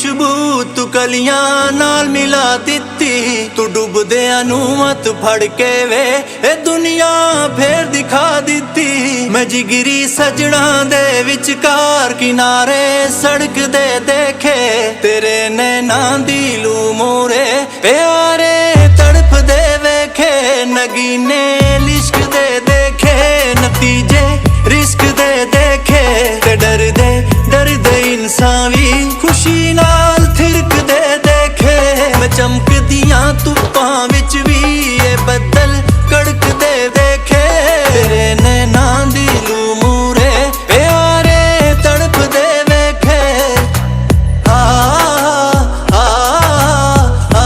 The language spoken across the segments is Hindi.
खुशबू तू कलियां नाल मिला दित्ती, तू डुबदियां नू मत फड़ के वे ए दुनिया फेर दिखा दित्ती। मैं जिगरी सजना दे विचकार किनारे सड़क दे देखे, तेरे नैना दी लू मोरे प्यारे तड़प दे वेखे। नगीने लिश्क दे देखे, नतीजे रिस्क दे देखे, ते डर दे इंसान भी खुशी नाल थिरक दे देखे। मैं चमकदियां धुप्पां विच भी ये बदल कड़क दे देखे, तेरे नैना दी लू मूरे प्यारे तड़प दे वेखे। आ आ आ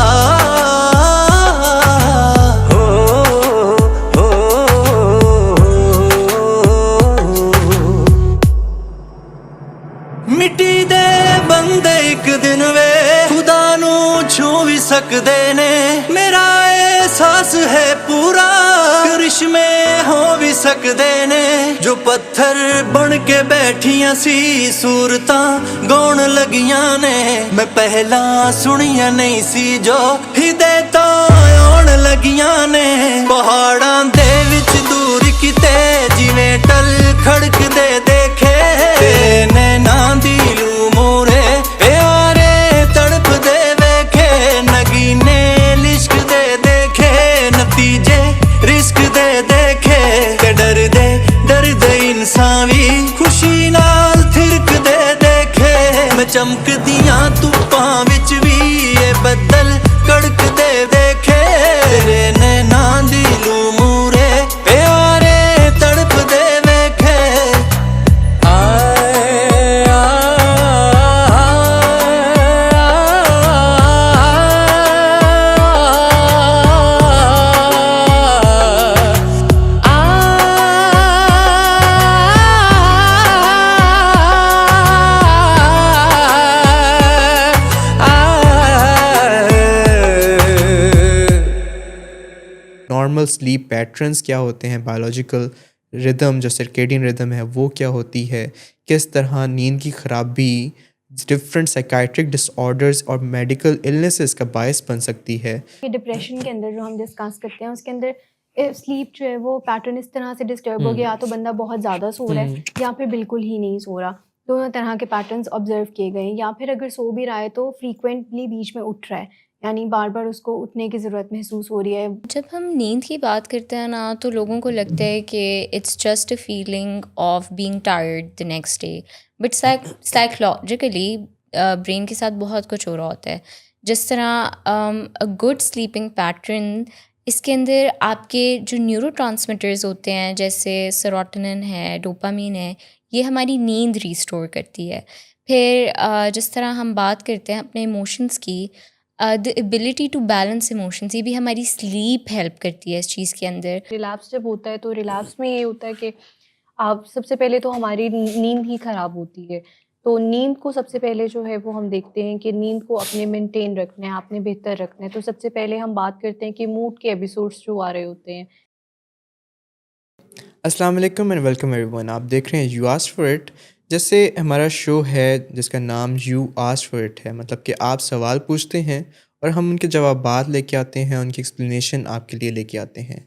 मिट्टी दे बंदे एक दिन वे खुदा नू छू भी सकदे ने। मेरा एहसास है पूरा करिश्मे हो भी सकदे ने। जो पत्थर बन के बैठियां सी सूरतां गौण लगियां ने। मैं पहला सुनिया नहीं सी जो हिदायतां आउण लगियां ने। पहाड़ां दे विच दूर किते जिवें टल खड़क दे देखे, नैना दी लू मोरे प्यारे तड़प दे वेखे। नगीने लिश्क दे देखे, नतीजे रिस्क दे देखे, ते डर दे इंसान भी खुशी नाल थिरक दे देखे। मैं चमकदियां धुप्पां विच भी ये बदल कड़क दे देखे, तेरे नैना दी लू मूरे प्यारे तड़प दे वेखे। नॉर्मल स्लीप पैटर्न्स क्या होते हैं, बायोलॉजिकल रिदम जो सर्केडियन रिदम है वो क्या होती है, किस तरह नींद की ख़राबी डिफरेंट साइकाइट्रिक डिसऑर्डर्स और मेडिकल इलनेसेस का बायस बन सकती है। डिप्रेशन के अंदर जो हम डिस्कस करते हैं उसके अंदर स्लीप जो है वो पैटर्न इस तरह से डिस्टर्ब हो गया, या तो बंदा बहुत ज़्यादा सो रहा है या फिर बिल्कुल ही नहीं सो रहा। दोनों तरह के पैटर्न्स ऑब्जर्व किए गए हैं। या फिर अगर सो भी रहा है तो फ्रीक्वेंटली बीच में उठ रहा है, यानी बार बार उसको उठने की ज़रूरत महसूस हो रही है। जब हम नींद की बात करते हैं ना तो लोगों को लगता है कि it's just a feeling of being tired the next day, but psychologically brain के साथ बहुत कुछ हो रहा होता है। जिस तरह अ गुड स्लीपिंग पैटर्न, इसके अंदर आपके जो न्यूरोट्रांसमीटर्स होते हैं जैसे सेरोटोनिन है, डोपामीन है, ये हमारी नींद रिस्टोर करती है। फिर जिस तरह हम बात करते हैं अपने इमोशंस की, the ability to balance emotions, ये भी हमारी स्लीप हेल्प करती है इस चीज़ के अंदर। रिलैप्स जब होता है तो रिलैप्स में ये होता है कि आप सबसे पहले तो हमारी नींद ही ख़राब होती है। तो नींद को सबसे पहले जो है वो हम देखते हैं कि नींद को अपने मेंटेन रखना है, आपने बेहतर रखना है। तो सबसे पहले हम बात करते हैं कि मूड के एपिसोड्स जो आ रहे होते हैं। अस्सलाम वालेकुम एंड वेलकम एवरीवन। आप देख रहे हैं यू आस्क्ड फॉर इट। जैसे हमारा शो है जिसका नाम यू आस्क्ड फॉर इट है, मतलब कि आप सवाल पूछते हैं और हम उनके जवाबात लेके आते हैं, उनकी एक्सप्लेनेशन आपके लिए लेके आते हैं।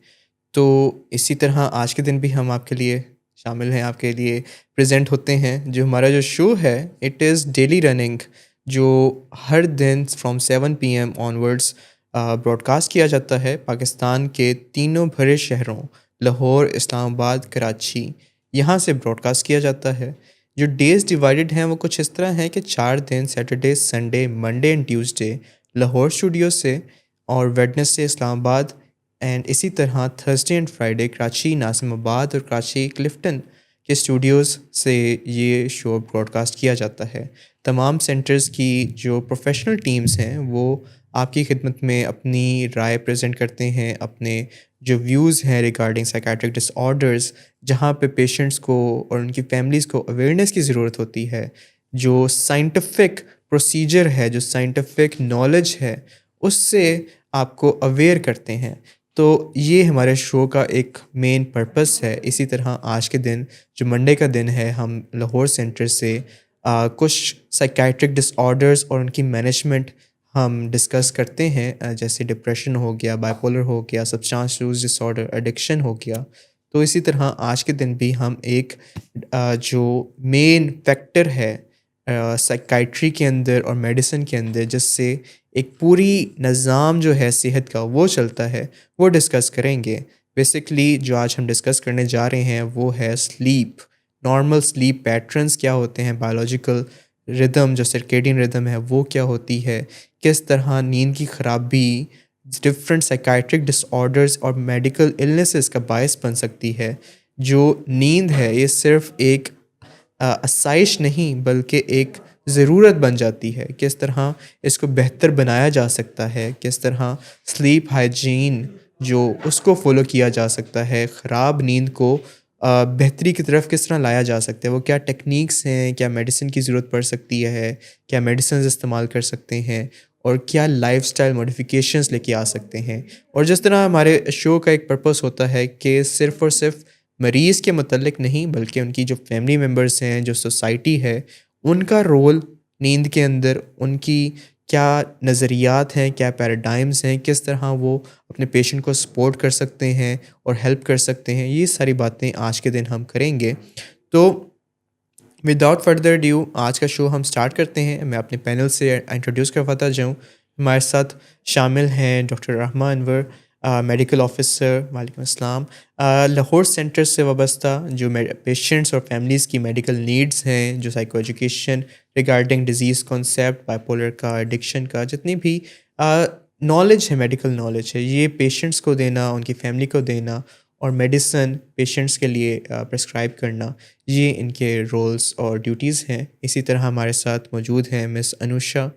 तो इसी तरह आज के दिन भी हम आपके लिए शामिल हैं, आपके लिए प्रेजेंट होते हैं। जो हमारा जो शो है इट इज़ डेली रनिंग, जो हर दिन फ्रॉम 7 PM ऑनवर्ड्स ब्रॉडकास्ट किया जाता है पाकिस्तान के तीनों बड़े शहरों लाहौर, इस्लामाबाद, कराची, यहाँ से ब्रॉडकास्ट किया जाता है। जो डेज़ डिवाइडेड हैं वो कुछ इस तरह हैं कि 4 दिन Saturday, Sunday, Monday and Tuesday Lahore studio से, और वेडनेसडे इस्लामाबाद, एंड इसी तरह थर्सडे एंड फ्राइडे कराची, नासिमाबाद और कराची क्लिफ्टन के स्टूडियोज़ से ये शो ब्रॉडकास्ट किया जाता है। तमाम सेंटर्स की जो प्रोफेशनल टीम्स हैं वो आपकी खिदमत में अपनी राय प्रेजेंट करते हैं, अपने जो व्यूज़ हैं रिगार्डिंग साइकाट्रिक डिसऑर्डर्स, जहाँ पे पेशेंट्स को और उनकी फैमिलीज़ को अवेयरनेस की ज़रूरत होती है, जो साइंटिफिक प्रोसीजर है, जो साइंटिफिक नॉलेज है, उससे आपको अवेयर करते हैं। तो ये हमारे शो का एक मेन पर्पस है। इसी तरह आज के दिन जो मंडे का दिन है, हम लाहौर सेंटर से कुछ साइकाइट्रिक डिसऑर्डर्स और उनकी मैनेजमेंट हम डिस्कस करते हैं, जैसे डिप्रेशन हो गया, बाइपोलर हो गया, सब्सटेंस यूज डिसऑर्डर, एडिक्शन हो गया। तो इसी तरह आज के दिन भी हम एक जो मेन फैक्टर है साइकाइट्री के अंदर और मेडिसिन के अंदर, जिससे एक पूरी निज़ाम जो है सेहत का वो चलता है, वो डिस्कस करेंगे। बेसिकली जो आज हम डिस्कस करने जा रहे हैं वो है स्लीप। नॉर्मल स्लीप पैटर्न्स क्या होते हैं, बायोलॉजिकल रिदम जो सर्केडियन रिदम है वो क्या होती है, किस तरह नींद की ख़राबी डिफरेंट साइकाइट्रिक डिसऑर्डर्स और मेडिकल इलनेसेस का बायस बन सकती है। जो नींद है ये सिर्फ एक आसाइश नहीं बल्कि एक ज़रूरत बन जाती है। किस तरह इसको बेहतर बनाया जा सकता है, किस तरह स्लीप हाइजीन जो उसको फॉलो किया जा सकता है, ख़राब नींद को बेहतरी की तरफ किस तरह लाया जा सकता है, वो क्या टेक्निक्स हैं, क्या मेडिसिन की ज़रूरत पड़ सकती है, क्या मेडिसिन इस्तेमाल कर सकते हैं और क्या लाइफस्टाइल मॉडिफिकेशंस लेके आ सकते हैं। और जिस तरह हमारे शो का एक पर्पस होता है कि सिर्फ़ और सिर्फ मरीज़ के मतलब नहीं बल्कि उनकी जो फैमिली मेम्बर्स हैं, जो सोसाइटी है, उनका रोल नींद के अंदर, उनकी क्या नज़रियात हैं, क्या पैराडाइम्स हैं, किस तरह वो अपने पेशेंट को सपोर्ट कर सकते हैं और हेल्प कर सकते हैं, ये सारी बातें आज के दिन हम करेंगे। तो विदाउट फर्दर ड्यू आज का शो हम स्टार्ट करते हैं। मैं अपने पैनल से इंट्रोड्यूस करवाता जाऊँ। हमारे साथ शामिल हैं डॉक्टर रहमा अनवर, मेडिकल ऑफिसर, वालेकुम अस्सलाम, लाहौर सेंटर से वाबस्ता जो पेशेंट्स और फैमिलीज़ की मेडिकल नीड्स हैं, जो psycho education regarding disease concept, bipolar का, एडिक्शन का, जितनी भी नॉलेज है, मेडिकल नॉलेज है, ये पेशेंट्स को देना, उनकी फैमिली को देना और मेडिसन पेशेंट्स के लिए प्रेस्क्राइब करना, ये इनके रोल्स और ड्यूटीज़ हैं। इसी तरह हमारे साथ मौजूद हैं miss Anusha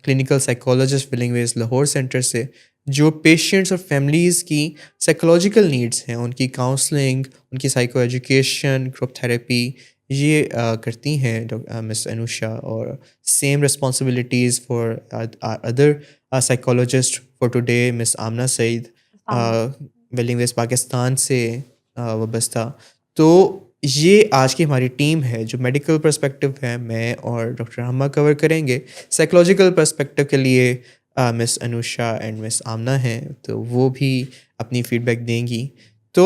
clinical psychologist Willingways Lahore centre से, जो पेशेंट्स और फैमिलीज़ की साइकोलॉजिकल नीड्स हैं, उनकी काउंसलिंग, उनकी साइको एजुकेशन, ग्रुप थेरेपी, ये करती हैं मिस अनुषा। और same responsibilities for other psychologist for today miss Amna Saeed, Willingways Pakistan से वाबस्ता। तो ये आज की हमारी टीम है जो मेडिकल पर्सपेक्टिव है, मैं और डॉक्टर रहमा कवर करेंगे। साइकोलॉजिकल पर्सपेक्टिव के लिए मिस अनुषा एंड मिस आमना हैं, तो वो भी अपनी फीडबैक देंगी। तो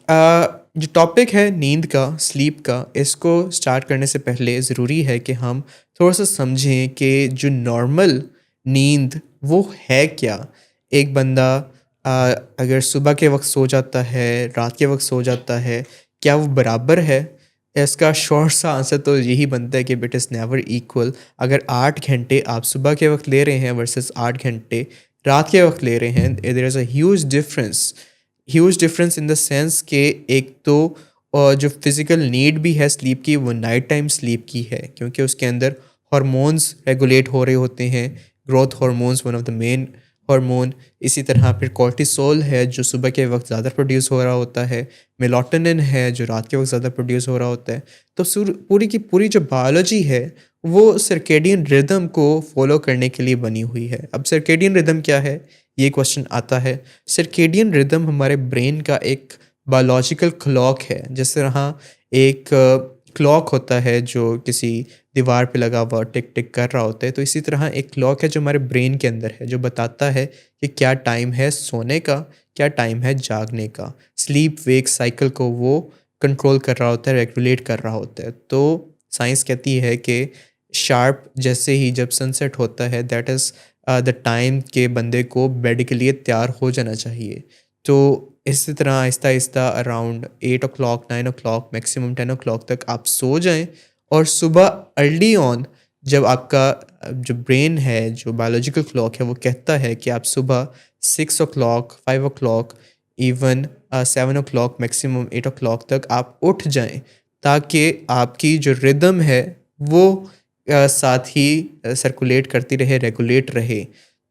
जो टॉपिक है नींद का, स्लीप का, इसको स्टार्ट करने से पहले ज़रूरी है कि हम थोड़ा सा समझें कि जो नॉर्मल नींद वो है क्या। एक बंदा अगर सुबह के वक्त सो जाता है, रात के वक्त सो जाता है, क्या वो बराबर है? इसका शॉर्ट सा आंसर तो यही बनता है कि इट इज़ नेवर इक्वल। अगर 8 घंटे आप सुबह के वक्त ले रहे हैं वर्सेस 8 घंटे रात के वक्त ले रहे हैं, there is a huge difference in the sense कि एक तो जो फिज़िकल नीड भी है स्लीप की, वो नाइट टाइम स्लीप की है, क्योंकि उसके अंदर हार्मोन्स रेगुलेट हो रहे होते हैं। Growth hormones one of the main hormone. इसी तरह फिर कॉर्टिसोल है जो सुबह के वक्त ज़्यादा प्रोड्यूस हो रहा होता है, मेलाटोनिन है जो रात के वक्त ज़्यादा प्रोड्यूस हो रहा होता है। तो पूरी की पूरी जो बायोलॉजी है वो सर्केडियन रिदम को फॉलो करने के लिए बनी हुई है। अब सर्केडियन रिदम क्या है, ये क्वेश्चन आता है। सर्केडियन रिदम हमारे ब्रेन का एक बायोलॉजिकल क्लॉक है। जिस तरह एक क्लॉक होता है जो किसी दीवार पे लगा हुआ टिक टिक कर रहा होता है, तो इसी तरह एक क्लॉक है जो हमारे ब्रेन के अंदर है, जो बताता है कि क्या टाइम है सोने का, क्या टाइम है जागने का। स्लीप वेक साइकिल को वो कंट्रोल कर रहा होता है, रेगुलेट कर रहा होता है। तो साइंस कहती है कि शार्प जैसे ही जब सनसेट होता है, दैट इज़ द टाइम के बंदे को बेड के लिए तैयार हो जाना चाहिए। तो इसी तरह Aahista Aahista around 8 o'clock 9 o'clock maximum 10 o'clock तक आप सो जाएं, और सुबह अर्ली ऑन जब आपका जो ब्रेन है, जो बायोलॉजिकल क्लॉक है, वो कहता है कि आप सुबह 6 o'clock 5 o'clock even 7 o'clock maximum 8 o'clock तक आप उठ जाएं, ताकि आपकी जो रिदम है वो साथ ही सर्कुलेट करती रहे, रेगुलेट रहे।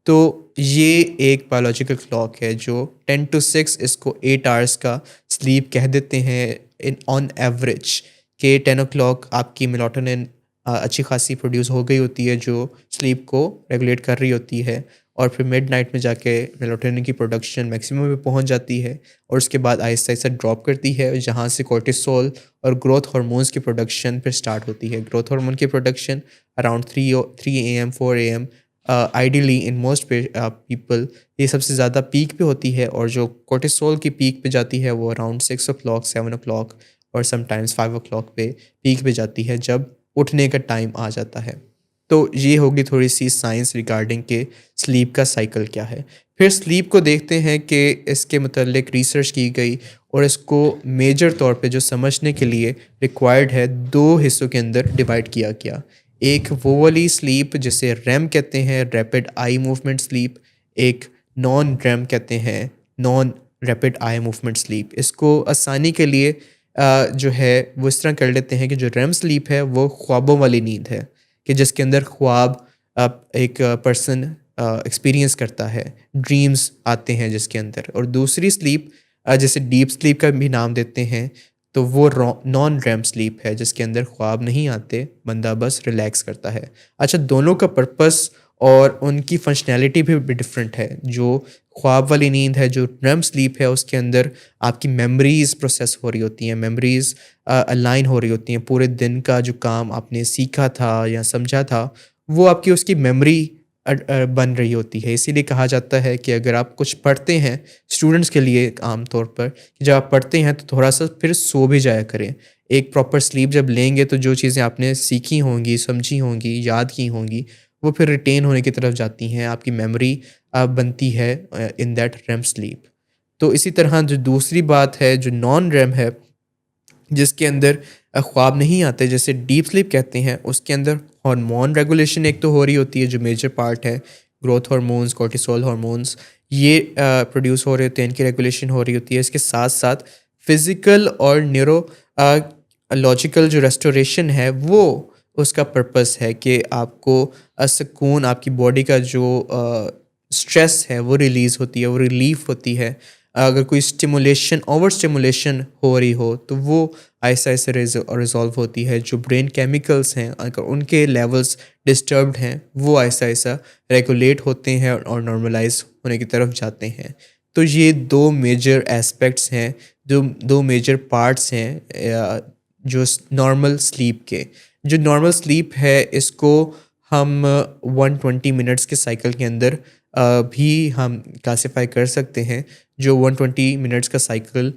तो ये एक बायोलॉजिकल क्लॉक है जो 10 to 6 इसको 8 hours का स्लीप कह देते हैं इन ऑन एवरेज। कि 10 o'clock आपकी मेलाटोनिन अच्छी खासी प्रोड्यूस हो गई होती है जो स्लीप को रेगुलेट कर रही होती है, और फिर मिडनाइट में जाके मेलाटोनिन की प्रोडक्शन मैक्सिमम पे पहुंच जाती है और उसके बाद आहिस्ता आहिस्ता ड्रॉप करती है, जहां से कोर्टिसोल और ग्रोथ हार्मोन्स की प्रोडक्शन फिर स्टार्ट होती है। ग्रोथ हार्मोन की production around 3 AM 4 AM ideally in most people ये सबसे ज़्यादा पीक पे होती है, और जो कोर्टिसोल की पीक पे जाती है वो अराउंड 6 o'clock 7 o'clock और समटाइम्स 5 o'clock पे पीक पे जाती है जब उठने का टाइम आ जाता है। तो ये होगी थोड़ी सी साइंस रिगार्डिंग के स्लीप का साइकिल क्या है। फिर स्लीप को देखते हैं कि इसके मतलब रिसर्च की गई और इसको मेजर तौर पे जो समझने के लिए रिक्वायर्ड है 2 हिस्सों के अंदर डिवाइड किया गया। एक वो वाली स्लीप जिसे रैम कहते हैं, रैपिड आई मूवमेंट स्लीप। एक नॉन रैम कहते हैं, non rapid eye movement sleep. इसको आसानी के लिए जो है वो इस तरह कर लेते हैं कि जो रैम स्लीप है वो ख्वाबों वाली नींद है, कि जिसके अंदर ख्वाब एक पर्सन एक्सपीरियंस करता है, ड्रीम्स आते हैं जिसके अंदर। और दूसरी स्लीप जैसे डीप स्लीप का भी नाम देते हैं, तो वो नॉन रैम स्लीप है जिसके अंदर ख्वाब नहीं आते, बंदा बस रिलैक्स करता है। अच्छा, दोनों का पर्पस और उनकी फंक्शनैलिटी भी डिफरेंट है। जो ख्वाब वाली नींद है, जो रैम स्लीप है, उसके अंदर आपकी मेमोरीज़ प्रोसेस हो रही होती हैं, मेमोरीज़ अलाइन हो रही होती हैं। पूरे दिन का जो काम आपने सीखा था या समझा था वो आपकी उसकी मेमोरी बन रही होती है। इसीलिए कहा जाता है कि अगर आप कुछ पढ़ते हैं, स्टूडेंट्स के लिए आम तौर पर, कि जब आप पढ़ते हैं तो थोड़ा सा फिर सो भी जाया करें। एक प्रॉपर स्लीप जब लेंगे तो जो चीज़ें आपने सीखी होंगी, समझी होंगी, याद की होंगी, वो फिर रिटेन होने की तरफ जाती हैं, आपकी मेमोरी बनती है इन दैट रैम स्लीप। तो इसी तरह जो दूसरी बात है जो नॉन रैम है, जिसके अंदर ख्वाब नहीं आते, जैसे डीप स्लीप कहते हैं, उसके अंदर हार्मोन रेगुलेशन एक तो हो रही होती है जो मेजर पार्ट है, ग्रोथ हार्मोन्स, कोर्टिसोल हार्मोन्स, ये प्रोड्यूस हो रहे होते हैं, इनकी रेगुलेशन हो रही होती है। इसके साथ साथ फिज़िकल और न्यूरो लॉजिकल जो रेस्टोरेशन है वो उसका पर्पस है कि आपको सुकून, आपकी बॉडी का जो स्ट्रेस है वो रिलीज़ होती है, वो रिलीफ होती है। अगर कोई स्टिमुलेशन, ओवर स्टिमुलेशन हो रही हो तो वो आहिस्ता आहिस्ता रिजॉल्व होती है। जो ब्रेन केमिकल्स हैं अगर उनके लेवल्स डिस्टर्ब्ड हैं वो आहिस्ता आहिस्ता रेगुलेट होते हैं और नॉर्मलाइज होने की तरफ जाते हैं। तो ये 2 मेजर एस्पेक्ट्स हैं, जो 2 मेजर पार्ट्स हैं जो नॉर्मल स्लीप के। जो नॉर्मल स्लीप है इसको हम 120 मिनट्स के साइकिल के अंदर भी हम क्लासिफाई कर सकते हैं। जो 120 मिनट्स का साइकिल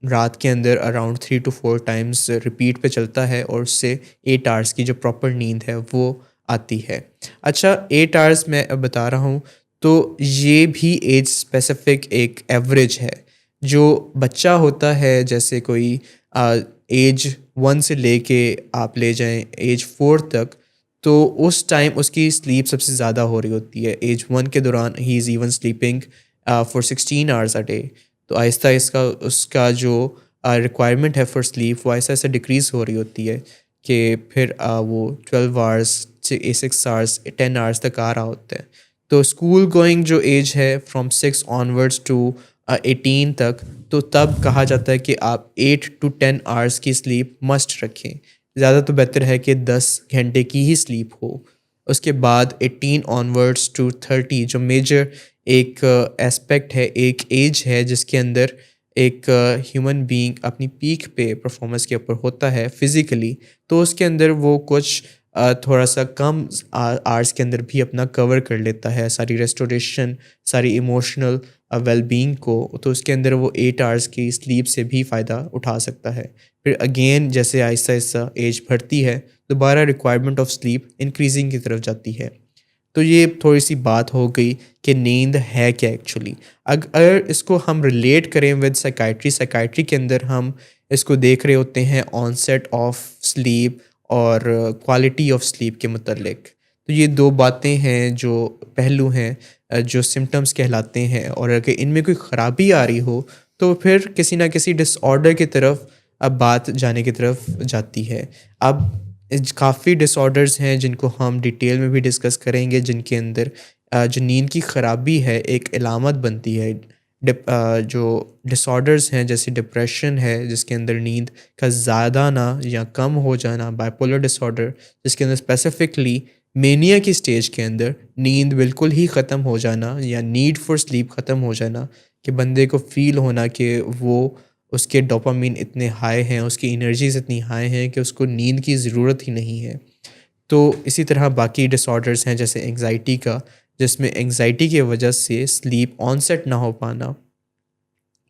रात के अंदर अराउंड 3 to 4 टाइम्स रिपीट पे चलता है और उससे 8 आवर्स की जो प्रॉपर नींद है वो आती है। अच्छा, 8 आवर्स मैं अब बता रहा हूँ, तो ये भी एज स्पेसिफिक एक एवरेज है। जो बच्चा होता है, जैसे कोई एज 1 से लेके आप ले जाएं एज 4 तक, तो उस टाइम उसकी स्लीप सबसे ज़्यादा हो रही होती है। एज 1 के दौरान he is even sleeping for 16 hours a day. तो आहिस्ता आहिस्ता उसका जो रिक्वायरमेंट है फॉर स्लीप वो आहिस्ता आहिस्ता डिक्रीज़ हो रही होती है कि फिर वो 12 आवर्स 6 आवर्स 10 आवर्स तक आ रहा होता है। तो स्कूल गोइंग जो एज है फ्रॉम 6 ऑनवर्ड्स टू 18 तक, तो तब कहा जाता है कि आप 8 to 10 आवर्स की स्लीप मस्ट रखें। ज़्यादा तो बेहतर है कि 10 घंटे की ही स्लीप हो। उसके बाद 18 ऑनवर्ड्स टू 30 जो मेजर एक एस्पेक्ट है, एक एज है जिसके अंदर एक ह्यूमन बीइंग अपनी पीक पे परफॉर्मेंस के ऊपर होता है फिज़िकली, तो उसके अंदर वो कुछ थोड़ा सा कम आवर्स के अंदर भी अपना कवर कर लेता है सारी रेस्टोरेशन, सारी इमोशनल वेलबींग को। तो उसके अंदर वो 8 आवर्स की स्लीप से भी फ़ायदा उठा सकता है। फिर अगेन जैसे आहिस्ता आहिस्ता एज बढ़ती है, दोबारा रिक्वायरमेंट ऑफ स्लीप इंक्रीजिंग की तरफ जाती है। तो ये थोड़ी सी बात हो गई कि नींद है क्या एक्चुअली। अगर इसको हम रिलेट करें विद साइकाइट्री के अंदर हम इसको देख रहे होते हैं ऑनसेट ऑफ स्लीप और क्वालिटी ऑफ स्लीप के मुतल्लिक। तो ये 2 बातें हैं, जो पहलू हैं, जो सिम्टम्स कहलाते हैं, और अगर इनमें कोई ख़राबी आ रही हो तो फिर किसी ना किसी डिसऑर्डर की तरफ अब बात जाने की तरफ जाती है। अब काफ़ी डिसऑर्डर्स हैं जिनको हम डिटेल में भी डिस्कस करेंगे, जिनके अंदर जो नींद की ख़राबी है एक अलामत बनती है। जो डिसऑर्डर्स हैं जैसे डिप्रेशन है जिसके अंदर नींद का ज़्यादा ना या कम हो जाना, बाइपोलर डिसऑर्डर जिसके अंदर स्पेसिफिकली मेनिया की स्टेज के अंदर नींद बिल्कुल ही ख़त्म हो जाना या नीड फॉर स्लीप ख़त्म हो जाना, कि बंदे को फ़ील होना कि वो उसके डोपामिन इतने हाई हैं, उसकी एनर्जीज़ इतनी हाई हैं कि उसको नींद की ज़रूरत ही नहीं है। तो इसी तरह बाकी डिसऑर्डर्स हैं जैसे एंग्ज़ायटी का, जिसमें एंग्ज़ायटी की वजह से स्लीप ऑनसेट ना हो पाना।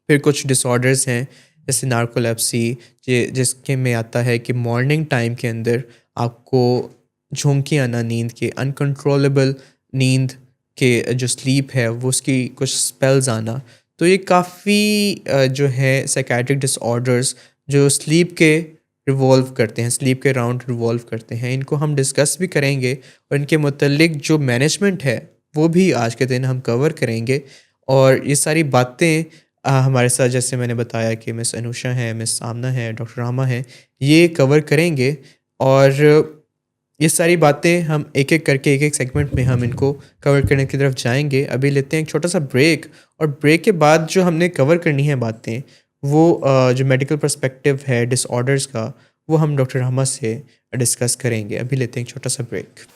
फिर कुछ डिसऑर्डर्स हैं जैसे नार्कोलेप्सी, जिसके में आता है कि मॉर्निंग टाइम के अंदर आपको झोंके आना नींद के, अनकंट्रोलेबल नींद के जो स्लीप है वो उसकी कुछ स्पेल्स आना। तो ये काफ़ी जो है साइकेट्रिक डिसऑर्डर्स जो स्लीप के रिवॉल्व करते हैं, स्लीप के अराउंड रिवॉल्व करते हैं, इनको हम डिस्कस भी करेंगे और इनके मुतल्लिक जो मैनेजमेंट है वो भी आज के दिन हम कवर करेंगे। और ये सारी बातें हमारे साथ, जैसे मैंने बताया कि मिस अनुषा है, मिस सामना है, डॉक्टर रामा है, ये कवर करेंगे। और ये सारी बातें हम एक-एक करके एक-एक सेगमेंट में हम इनको कवर करने की तरफ जाएँगे। अभी लेते हैं एक छोटा-सा ब्रेक, और ब्रेक के बाद जो हमने कवर करनी है बातें, वो जो मेडिकल पर्सपेक्टिव है डिसऑर्डर्स का, वो हम डॉक्टर रामा से डिस्कस करेंगे। अभी लेते हैं एक छोटा-सा ब्रेक।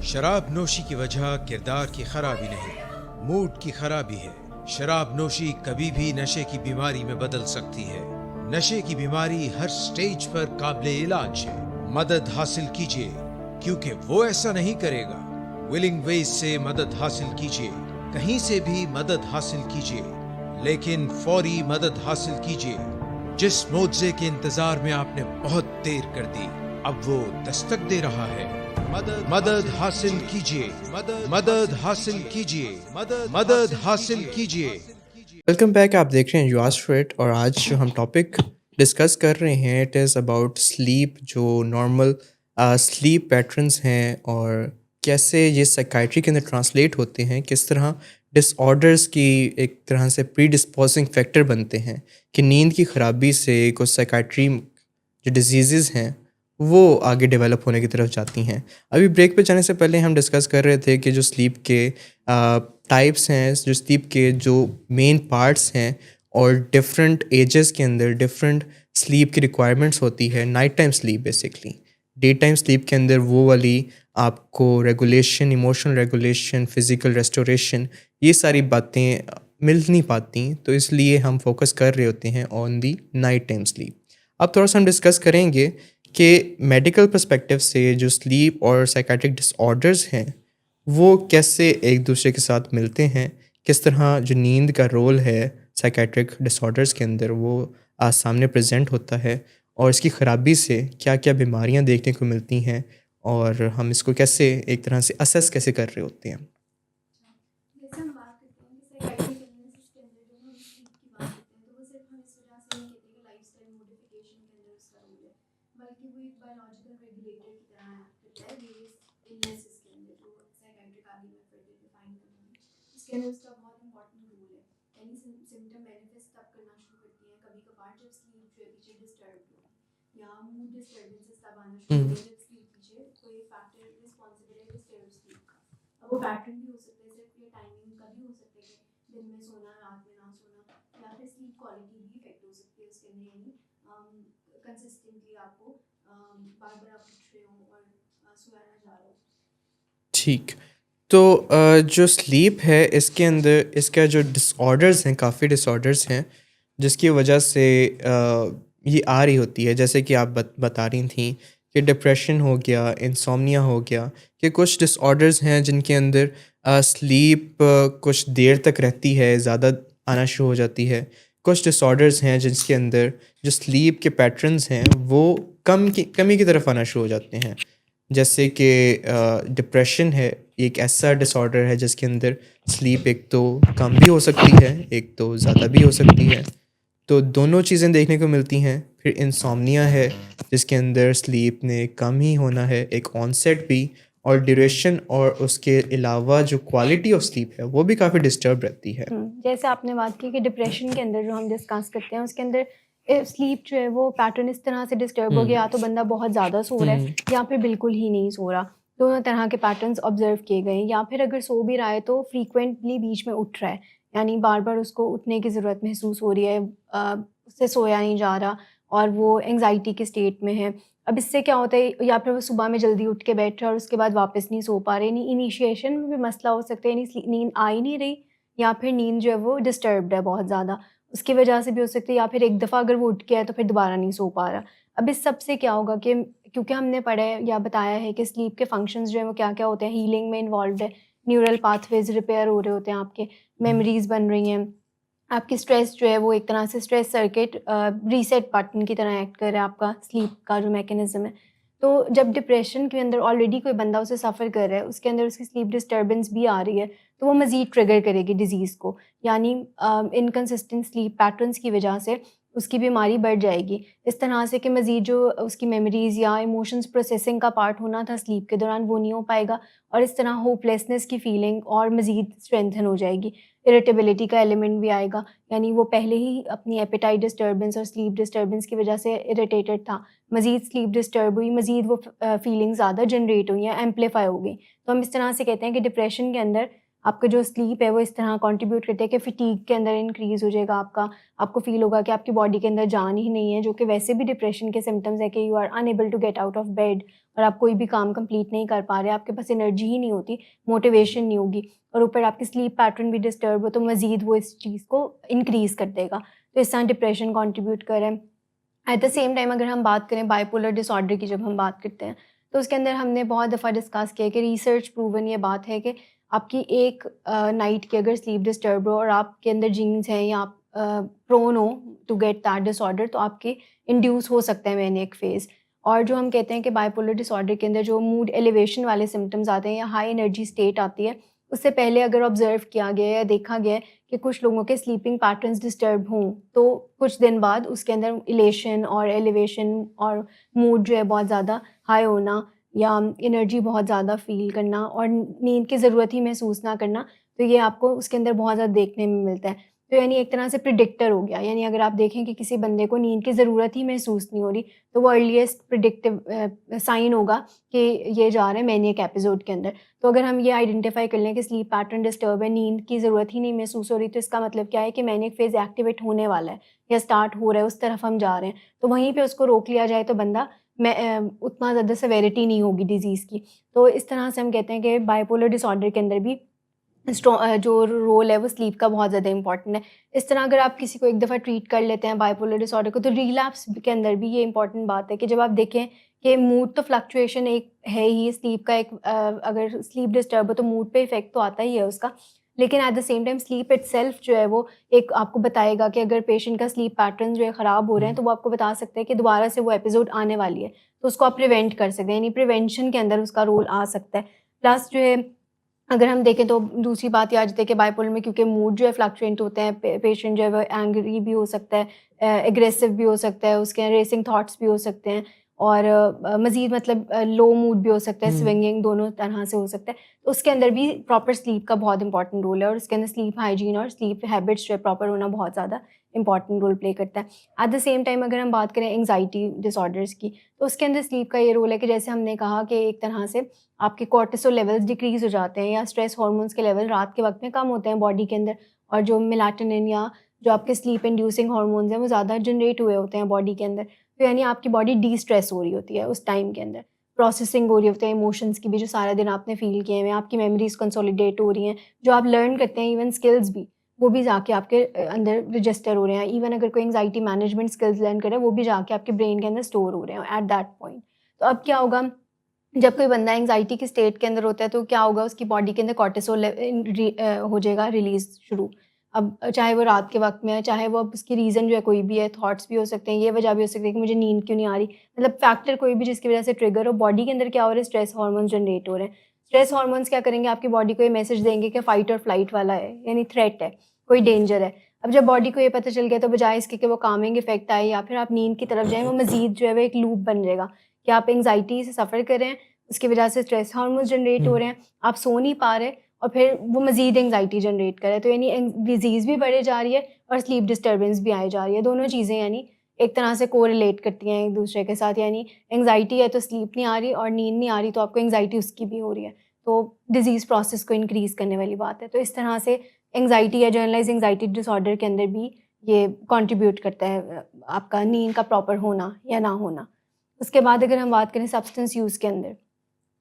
शराब नोशी की वजह किरदार की खराबी नहीं, मूड की खराबी है। शराब नोशी कभी भी नशे की बीमारी में बदल सकती है। नशे की बीमारी हर स्टेज पर काबिल इलाज है। मदद हासिल कीजिए, क्योंकि वो ऐसा नहीं करेगा। विलिंग वेज से मदद हासिल कीजिए, कहीं से भी मदद हासिल कीजिए, लेकिन फौरी मदद हासिल कीजिए। जिस मुआवजे के इंतजार में आपने बहुत देर कर दी, अब वो दस्तक दे रहा है। मदद हासिल कीजिए, मदद हासिल कीजिए, मदद हासिल कीजिए। Welcome back. आप देख रहे हैं यू आस्क्ड फॉर इट, और आज जो हम टॉपिक डिस्कस कर रहे हैं इट इज़ अबाउट स्लीप, जो नॉर्मल स्लीप पैटर्न्स हैं और कैसे ये साइकाइट्री के अंदर ट्रांसलेट होते हैं, किस तरह डिसऑर्डर्स की एक तरह से प्री डिस्पोजिंग फैक्टर बनते हैं कि नींद की ख़राबी से कुछ साइकाइट्री जो डिजीज़ हैं वो आगे डेवलप होने की तरफ जाती हैं। अभी ब्रेक पे जाने से पहले हम डिस्कस कर रहे थे कि जो स्लीप के टाइप्स हैं, जो स्लीप के जो मेन पार्ट्स हैं, और डिफरेंट एजेस के अंदर डिफरेंट स्लीप की रिक्वायरमेंट्स होती है। Night time sleep basically, day time sleep के अंदर वो वाली आपको regulation, emotional regulation, physical restoration, ये सारी बातें मिल नहीं पाती, तो इसलिए हम फोकस कर रहे होते हैं on the night time sleep. अब थोड़ा सा हम डिस्कस करेंगे कि मेडिकल पर्सपेक्टिव से जो स्लीप और साइकाट्रिक डिसऑर्डर्स हैं वो कैसे एक दूसरे के साथ मिलते हैं, किस तरह जो नींद का रोल है साइकाट्रिक डिसऑर्डर्स के अंदर वो आज सामने प्रेजेंट होता है, और इसकी ख़राबी से क्या क्या बीमारियां देखने को मिलती हैं, और हम इसको कैसे एक तरह से असेस कैसे कर रहे होते हैं। जैसे हम बात करते हैं कि साइकाइट्रिक इलनेसेस के अंदर जब हम स्लीप की बात करते हैं तो वो सिर्फ हम इस वजह से नहीं कहते कि लाइफस्टाइल मॉडिफिकेशन के अंदर उसका रोल है, बल्कि वो एक बायोलॉजिकल रेगुलेटर की तरह एक्ट करता है वेरियस इलनेसेस के अंदर, जो साइकाइट्रिक आगे में फर्दर डिफाइन करूँगी। इसके अंदर उसका बहुत इंपॉर्टेंट रोल है। यानी सिम्टम मैनिफेस्ट तब करना शुरू करती हैं कभी कभार जब स्लीप जो है पीछे डिस्टर्ब हो, या मूड डिस्टर्बेंसेस तब आना शुरू होते हैं जब स्लीप पीछे कोई फैक्टर रिस्पॉन्सिबल है डिस्टर्ब स्लीप का। अब वो पैटर्न भी हो सकता है, सिर्फ ये टाइमिंग का भी हो सकता है कि दिन में सोना रात में ना सोना, या फिर स्लीप क्वालिटी भी इफेक्ट हो सकती है उसके अंदर। यानी कंसिस्टेंटली आपको बार बार आप उठ रहे हो और सोया ना जा रहे हो। ठीक, तो जो स्लीप है इसके अंदर इसका जो डिसऑर्डर्स हैं, काफ़ी डिसऑर्डर्स हैं जिसकी वजह से ये आ रही होती है। जैसे कि आप बता रही थी कि डिप्रेशन हो गया, इंसोम्निया हो गया, कि कुछ डिसऑर्डर्स हैं जिनके अंदर स्लीप कुछ देर तक रहती है, ज़्यादा आना शुरू हो जाती है। कुछ डिसऑर्डर्स हैं जिसके अंदर जो स्लीप के पैटर्न्स हैं वो कमी की तरफ आना शुरू हो जाते हैं। जैसे कि डिप्रेशन है, एक ऐसा डिसऑर्डर है जिसके अंदर स्लीप एक तो कम भी हो सकती है, एक तो ज़्यादा भी हो सकती है। तो दोनों चीज़ें देखने को मिलती हैं। फिर इंसोम्निया है जिसके अंदर स्लीप ने कम ही होना है, एक ऑनसेट भी, और ड्यूरेशन और उसके अलावा जो क्वालिटी ऑफ स्लीप है वो भी काफ़ी डिस्टर्ब रहती है। जैसे आपने बात की कि डिप्रेशन के अंदर जो हम डिस्कस करते हैं उसके अंदर स्लीप जो है वो पैटर्न इस तरह से डिस्टर्ब हो गया, या तो बंदा बहुत ज़्यादा सो रहा है या फिर बिल्कुल ही नहीं सो रहा। दोनों तरह के पैटर्न्स ऑब्जर्व किए गए हैं। या फिर अगर सो भी रहा है तो फ्रीक्वेंटली बीच में उठ रहा है, यानी बार बार उसको उठने की ज़रूरत महसूस हो रही है, उससे सोया नहीं जा रहा और वो एंग्जाइटी के स्टेट में है। अब इससे क्या होता है, या फिर वो सुबह में जल्दी उठ के बैठ रहा है और उसके बाद वापस नहीं सो पा रहे, यानी इनिशिएशन में भी मसला हो सकता है, यानी नींद आ ही नहीं रही, या फिर नींद जो है वो डिस्टर्ब्ड है बहुत ज़्यादा, उसकी वजह से भी हो सकती है। या फिर एक दफ़ा अगर वो उठ गया है तो फिर दोबारा नहीं सो पा रहा। अब इस सब से क्या होगा कि क्योंकि हमने पढ़ा है या बताया है कि स्लीप के फंक्शंस जो हैं वो क्या-क्या होते हैं, हीलिंग में इन्वॉल्व्ड है, न्यूरल पाथवेज़ रिपेयर हो रहे होते हैं, आपके मेमोरीज़ बन रही हैं, आपकी स्ट्रेस जो है वो एक तरह से स्ट्रेस सर्किट रीसेट बटन की तरह एक्ट कर रहा है आपका स्लीप का जो मैकेनिज़्म है। तो जब डिप्रेशन के अंदर ऑलरेडी कोई बंदा उसे सफ़र कर रहा है, उसके अंदर उसकी स्लीप डिस्टर्बेंस भी आ रही है, तो वो मज़ीद ट्रिगर करेगी डिज़ीज़ को, यानी इनकंसिस्टेंट स्लीप पैटर्न्स की वजह से उसकी बीमारी बढ़ जाएगी। इस तरह से कि मज़ीद जो उसकी मेमोरीज़ या इमोशंस प्रोसेसिंग का पार्ट होना था स्लीप के दौरान वो नहीं हो पाएगा, और इस तरह होपलेसनेस की फीलिंग और मज़ीद स्ट्रेंथन हो जाएगी। इरिटेबिलिटी का एलिमेंट भी आएगा, यानी वो पहले ही अपनी एपेटाइट डिस्टर्बेंस और स्लीप डिस्टर्बेंस की वजह से इरिटेटेड था, मज़ीद स्लीप डिस्टर्ब हुई, मज़ीद वो फीलिंग्स ज़्यादा जनरेट हुई हैं, एम्पलीफाई हो गई। तो हम इस तरह से कहते हैं कि डिप्रेशन के अंदर आपका जो स्लीप है वो इस तरह कंट्रीब्यूट करते हैं कि फटीग के अंदर इंक्रीज़ हो जाएगा आपका, आपको फ़ील होगा कि आपकी बॉडी के अंदर जान ही नहीं है, जो कि वैसे भी डिप्रेशन के सिम्पटम्स है कि you are unable to get out of bed, और आप कोई भी काम कंप्लीट नहीं कर पा रहे, आपके पास एनर्जी ही नहीं होती, मोटिवेशन नहीं होगी, और ऊपर आपकी स्लीप पैटर्न भी डिस्टर्ब हो तो मज़ीद वो इस चीज़ को इंक्रीज़ कर देगा। तो इस तरह डिप्रेशन कंट्रीब्यूट कर रहा है। एट द सेम टाइम अगर हम बात करें बाइपोलर डिसऑर्डर की, जब हम बात करते हैं तो उसके अंदर हमने बहुत दफ़ा डिस्कस किया कि रिसर्च प्रूवन ये बात है कि आपकी एक नाइट की अगर स्लीप डिस्टर्ब हो और आपके अंदर जीन्स हैं या आप प्रोन हो टू गेट दैट डिसऑर्डर, तो आपके इंड्यूस हो सकता है मैनिक फेज़। और जो हम कहते हैं कि बाइपोलर डिसऑर्डर के अंदर जो मूड एलिवेशन वाले सिम्पटम्स आते हैं या हाई एनर्जी स्टेट आती है, उससे पहले अगर ऑब्जर्व किया गया है या देखा गया है कि कुछ लोगों के स्लीपिंग पैटर्न्स डिस्टर्ब हों, तो कुछ दिन बाद उसके अंदर इलेशन और एलिवेशन और मूड जो है बहुत ज़्यादा हाई होना या एनर्जी बहुत ज़्यादा फ़ील करना और नींद की ज़रूरत ही महसूस ना करना, तो ये आपको उसके अंदर बहुत ज़्यादा देखने में मिलता है। तो यानी एक तरह से प्रिडिक्टर हो गया, यानी अगर आप देखें कि किसी बंदे को नींद की ज़रूरत ही महसूस नहीं हो रही, तो वो अर्लीस्ट प्रिडिक्टिव साइन होगा कि ये जा रहा है मैनिक एपिसोड के अंदर। तो अगर हम ये आइडेंटिफाई कर लें कि स्लीप पैटर्न डिस्टर्ब है, नींद की ज़रूरत ही नहीं महसूस हो रही, तो इसका मतलब क्या है कि मैनिक फेज़ एक्टिवेट होने वाला है या स्टार्ट हो रहा है, उस तरफ हम जा रहे हैं। तो वहीं पे उसको रोक लिया जाए तो बंदा उतना ज़्यादा सेवेरिटी नहीं होगी डिज़ीज़ की। तो इस तरह से हम कहते हैं कि बाइपोलर डिसऑर्डर के अंदर भी जो रोल है वो स्लीप का बहुत ज़्यादा इंपॉर्टेंट है। इस तरह अगर आप किसी को एक दफ़ा ट्रीट कर लेते हैं बाइपोलर डिसऑर्डर को, तो रिलैप्स के अंदर भी ये इंपॉर्टेंट बात है कि जब आप देखें कि मूड तो फ्लक्चुएशन एक है ही, स्लीप का एक अगर स्लीप डिस्टर्ब हो तो मूड पे इफ़ेक्ट तो आता ही है उसका, लेकिन at the same time sleep itself जो है वो एक आपको बताएगा कि अगर पेशेंट का स्लीप पैटर्न जो है ख़राब हो रहे हैं, तो वो आपको बता सकता है कि दोबारा से वो एपिसोड आने वाली है, तो उसको आप प्रिवेंट कर सकते हैं, यानी प्रिवेंशन के अंदर उसका रोल आ सकता है। प्लस जो है अगर हम देखें तो दूसरी बात ये आ जाती है कि बाइपोलर में क्योंकि मूड जो है फ्लक्चुएंट होते हैं, पेशेंट जो है वो एंग्री भी हो सकता है, एग्रेसिव भी हो सकता है, उसके रेसिंग थॉट्स भी हो सकते हैं, और मज़ीद मतलब लो मूड भी हो सकता है, स्विंगिंग दोनों तरह से हो सकता है। तो उसके अंदर भी प्रॉपर स्लीप का बहुत इंपॉर्टेंट रोल है, और उसके अंदर स्लीप हाइजीन और स्लीप हैबिट्स जो है प्रॉपर होना बहुत ज़्यादा इंपॉर्टेंट रोल प्ले करता है। एट द सेम टाइम अगर हम बात करें एंग्जाइटी डिसऑर्डर्स की, तो उसके अंदर स्लीप का ये रोल है कि जैसे हमने कहा कि एक तरह से आपके कॉर्टिसोल लेवल्स डिक्रीज़ हो जाते हैं या स्ट्रेस हार्मोन्स के लेवल रात के वक्त में कम होते हैं बॉडी के अंदर, और जो मेलाटोनिन या जो आपके स्लीप इंड्यूसिंग हार्मोन्स हैं वो ज़्यादा जनरेट हुए होते हैं बॉडी के अंदर। तो यानी आपकी बॉडी डी स्ट्रेस हो रही होती है उस टाइम के अंदर, प्रोसेसिंग हो रही होती है इमोशंस की भी, जो सारा दिन आपने फ़ील किए हुए हैं, आपकी मेमोरीज़ कंसोलिडेट हो रही हैं, जो आप लर्न करते हैं इवन स्किल्स भी, वो भी जाके आपके अंदर रजिस्टर हो रहे हैं। इवन अगर कोई एंग्जाइटी मैनेजमेंट स्किल्स लर्न करे, वो भी जाके आपके ब्रेन के अंदर स्टोर हो रहे हैं एट दैट पॉइंट। तो अब क्या होगा, जब कोई बंदा एंग्जाइटी की स्टेट के अंदर होता है तो क्या होगा, उसकी बॉडी के अंदर कॉर्टिसोल हो जाएगा रिलीज़ शुरू। अब चाहे वो रात के वक्त में है, चाहे वो अब उसकी रीज़न जो है कोई भी है, थॉट्स भी हो सकते हैं, ये वजह भी हो सकती है कि मुझे नींद क्यों नहीं आ रही, मतलब फैक्टर कोई भी जिसकी वजह से ट्रिगर हो, बॉडी के अंदर क्या हो रहा है, स्ट्रेस हार्मोन्स जनरेट हो रहे हैं। स्ट्रेस हार्मोन्स क्या करेंगे, आपकी बॉडी को ये मैसेज देंगे कि फाइट और फ्लाइट वाला है, यानी थ्रेट है, कोई डेंजर है। अब जब बॉडी को ये पता चल गया तो बजाय इसके कि वो कामिंग इफेक्ट आए या फिर आप नींद की तरफ जाएँ, वो मज़ीद जो है वो एक लूप बन जाएगा कि आप एंग्जायटी से सफ़र कर रहे हैं, उसकी वजह से स्ट्रेस हार्मोन्स जनरेट हो रहे हैं, आप सो नहीं पा रहे और फिर वो मज़ीद एंग्जायटी जनरेट कर रहा है। तो यानी डिज़ीज़ भी बढ़े जा रही है और स्लीप डिस्टर्बेंस भी आए जा रही है। दोनों चीज़ें यानी एक तरह से कोरिलेट करती हैं एक दूसरे के साथ, यानी एंग्जायटी है तो स्लीप नहीं आ रही और नींद नहीं आ रही तो आपको एंग्जायटी उसकी भी हो रही है। तो डिज़ीज़ प्रोसेस को इंक्रीज़ करने वाली बात है। तो इस तरह से एंग्जायटी या जनरलाइज़ एंग्जायटी डिसऑर्डर के अंदर भी ये कंट्रीब्यूट करता है आपका नींद का प्रॉपर होना या ना होना। उसके बाद अगर हम बात करें सब्सटेंस यूज़ के अंदर,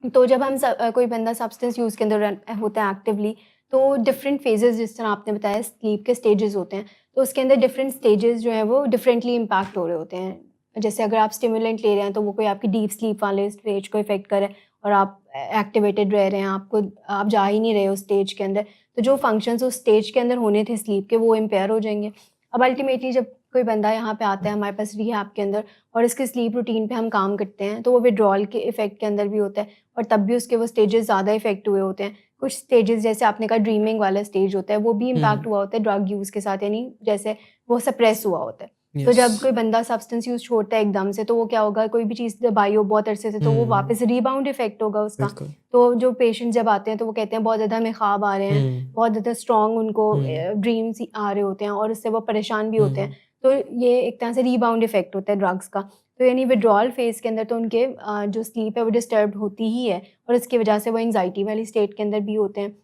तो जब हम कोई बंदा सब्सटेंस यूज़ के अंदर होता है एक्टिवली, तो डिफरेंट फेजेस, जिस तरह आपने बताया स्लीप के स्टेजेस होते हैं, तो उसके अंदर डिफरेंट स्टेजेस जो हैं वो डिफरेंटली इम्पैक्ट हो रहे होते हैं। जैसे अगर आप स्टिमुलेंट ले रहे हैं तो वो कोई आपकी डीप स्लीप वाले स्टेज को इफेक्ट करे और आप एक्टिवेटेड रह रहे हैं, आप जा ही नहीं रहे उस स्टेज के अंदर, तो जो फंक्शंस उस स्टेज के अंदर होने थे स्लीप के वो इम्पेयर हो जाएंगे। अब अल्टीमेटली जब कोई बंदा यहाँ पे आता है हमारे पास रिहैब के अंदर और इसके स्लीप रूटीन पे हम काम करते हैं, तो वो विड्रॉल के इफेक्ट के अंदर भी होता है और तब भी उसके वो स्टेजेस ज़्यादा इफेक्ट हुए होते हैं। कुछ स्टेजेस जैसे आपने कहा ड्रीमिंग वाला स्टेज होता है, वो भी इम्पैक्ट हुआ होता है ड्रग यूज़ के साथ, यानी जैसे वो सप्रेस हुआ होता है। तो जब यस। कोई बंदा सब्सटेंस यूज़ छोड़ता है एकदम से, तो वो क्या होगा, कोई भी चीज़ दबाई हो बहुत अरसे से तो वो वापस रिबाउंड इफेक्ट होगा उसका। बिल्कुल। तो जो पेशेंट जब आते हैं तो वो कहते हैं बहुत ज़्यादा हमें ख्वाब आ रहे हैं, बहुत ज़्यादा स्ट्रॉन्ग उनको ड्रीम्स आ रहे होते हैं और उससे वो परेशान भी होते हैं। तो ये एक तरह से रीबाउंड इफेक्ट होता है ड्रग्स का। तो यानी विड्रॉल फेज़ के अंदर तो उनके जो स्लीप है वो डिस्टर्ब होती ही है और इसकी वजह से वो एंग्जायटी वाली स्टेट के अंदर भी होते हैं।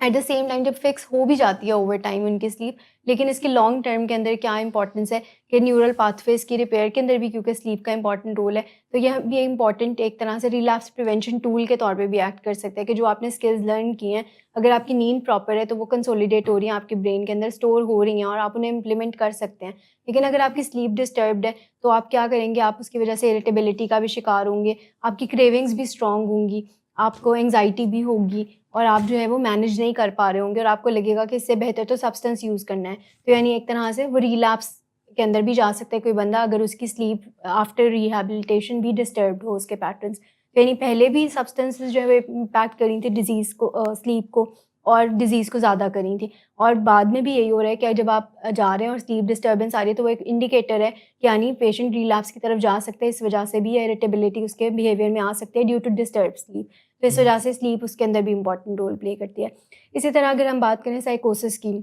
एट द सेम टाइम जब फिक्स हो भी जाती है ओवर टाइम उनकी स्लीप, लेकिन इसकी लॉन्ग टर्म के अंदर क्या इंपॉर्टेंस है कि न्यूरल पाथवेज की रिपेयर के अंदर भी, क्योंकि स्लीप का इंपॉर्टेंट रोल है, तो यह भी इंपॉर्टेंट एक तरह से रिलैप्स प्रिवेंशन टूल के तौर पे भी एक्ट कर सकता है कि जो आपने स्किल्स लर्न की हैं, अगर आपकी नींद प्रॉपर है तो वो कंसोलिडेट हो रही हैं आपके ब्रेन के अंदर, स्टोर हो रही हैं और आप उन्हें इम्प्लीमेंट कर सकते हैं। लेकिन अगर आपकी स्लीप डिस्टर्ब्ड है तो आप क्या करेंगे, आप उसकी वजह से इरिटेबिलिटी का भी शिकार होंगे, आपकी क्रेविंग्स भी स्ट्रॉन्ग होंगी, आपको एंग्जाइटी भी होगी और आप जो है वो मैनेज नहीं कर पा रहे होंगे और आपको लगेगा कि इससे बेहतर तो सब्सटेंस यूज़ करना है। तो यानी एक तरह से वो रिलैप्स के अंदर भी जा सकता है कोई बंदा, अगर उसकी स्लीप आफ्टर रिहैबिलिटेशन भी डिस्टर्ब्ड हो उसके पैटर्न्स। तो यानी पहले भी सब्सटेंसेस जो है वो इम्पैक्ट करी थी डिजीज़ को, स्लीप को, और डिज़ीज़ को ज़्यादा करी थी। और बाद में भी यही हो रहा है कि जब आप जा रहे हैं और स्लीप डिस्टर्बेंस आ रही है तो वो एक इंडिकेटर है कि यानी पेशेंट रिलैप्स की तरफ जा सकता है। इस वजह से भी इरिटेबिलिटी उसके बिहेवियर में आ सकती है ड्यू टू डिस्टर्ब स्लीप। तो इस वजह से स्लीप उसके अंदर भी इंपॉर्टेंट रोल प्ले करती है। इसी तरह अगर हम बात करें साइकोसिस की,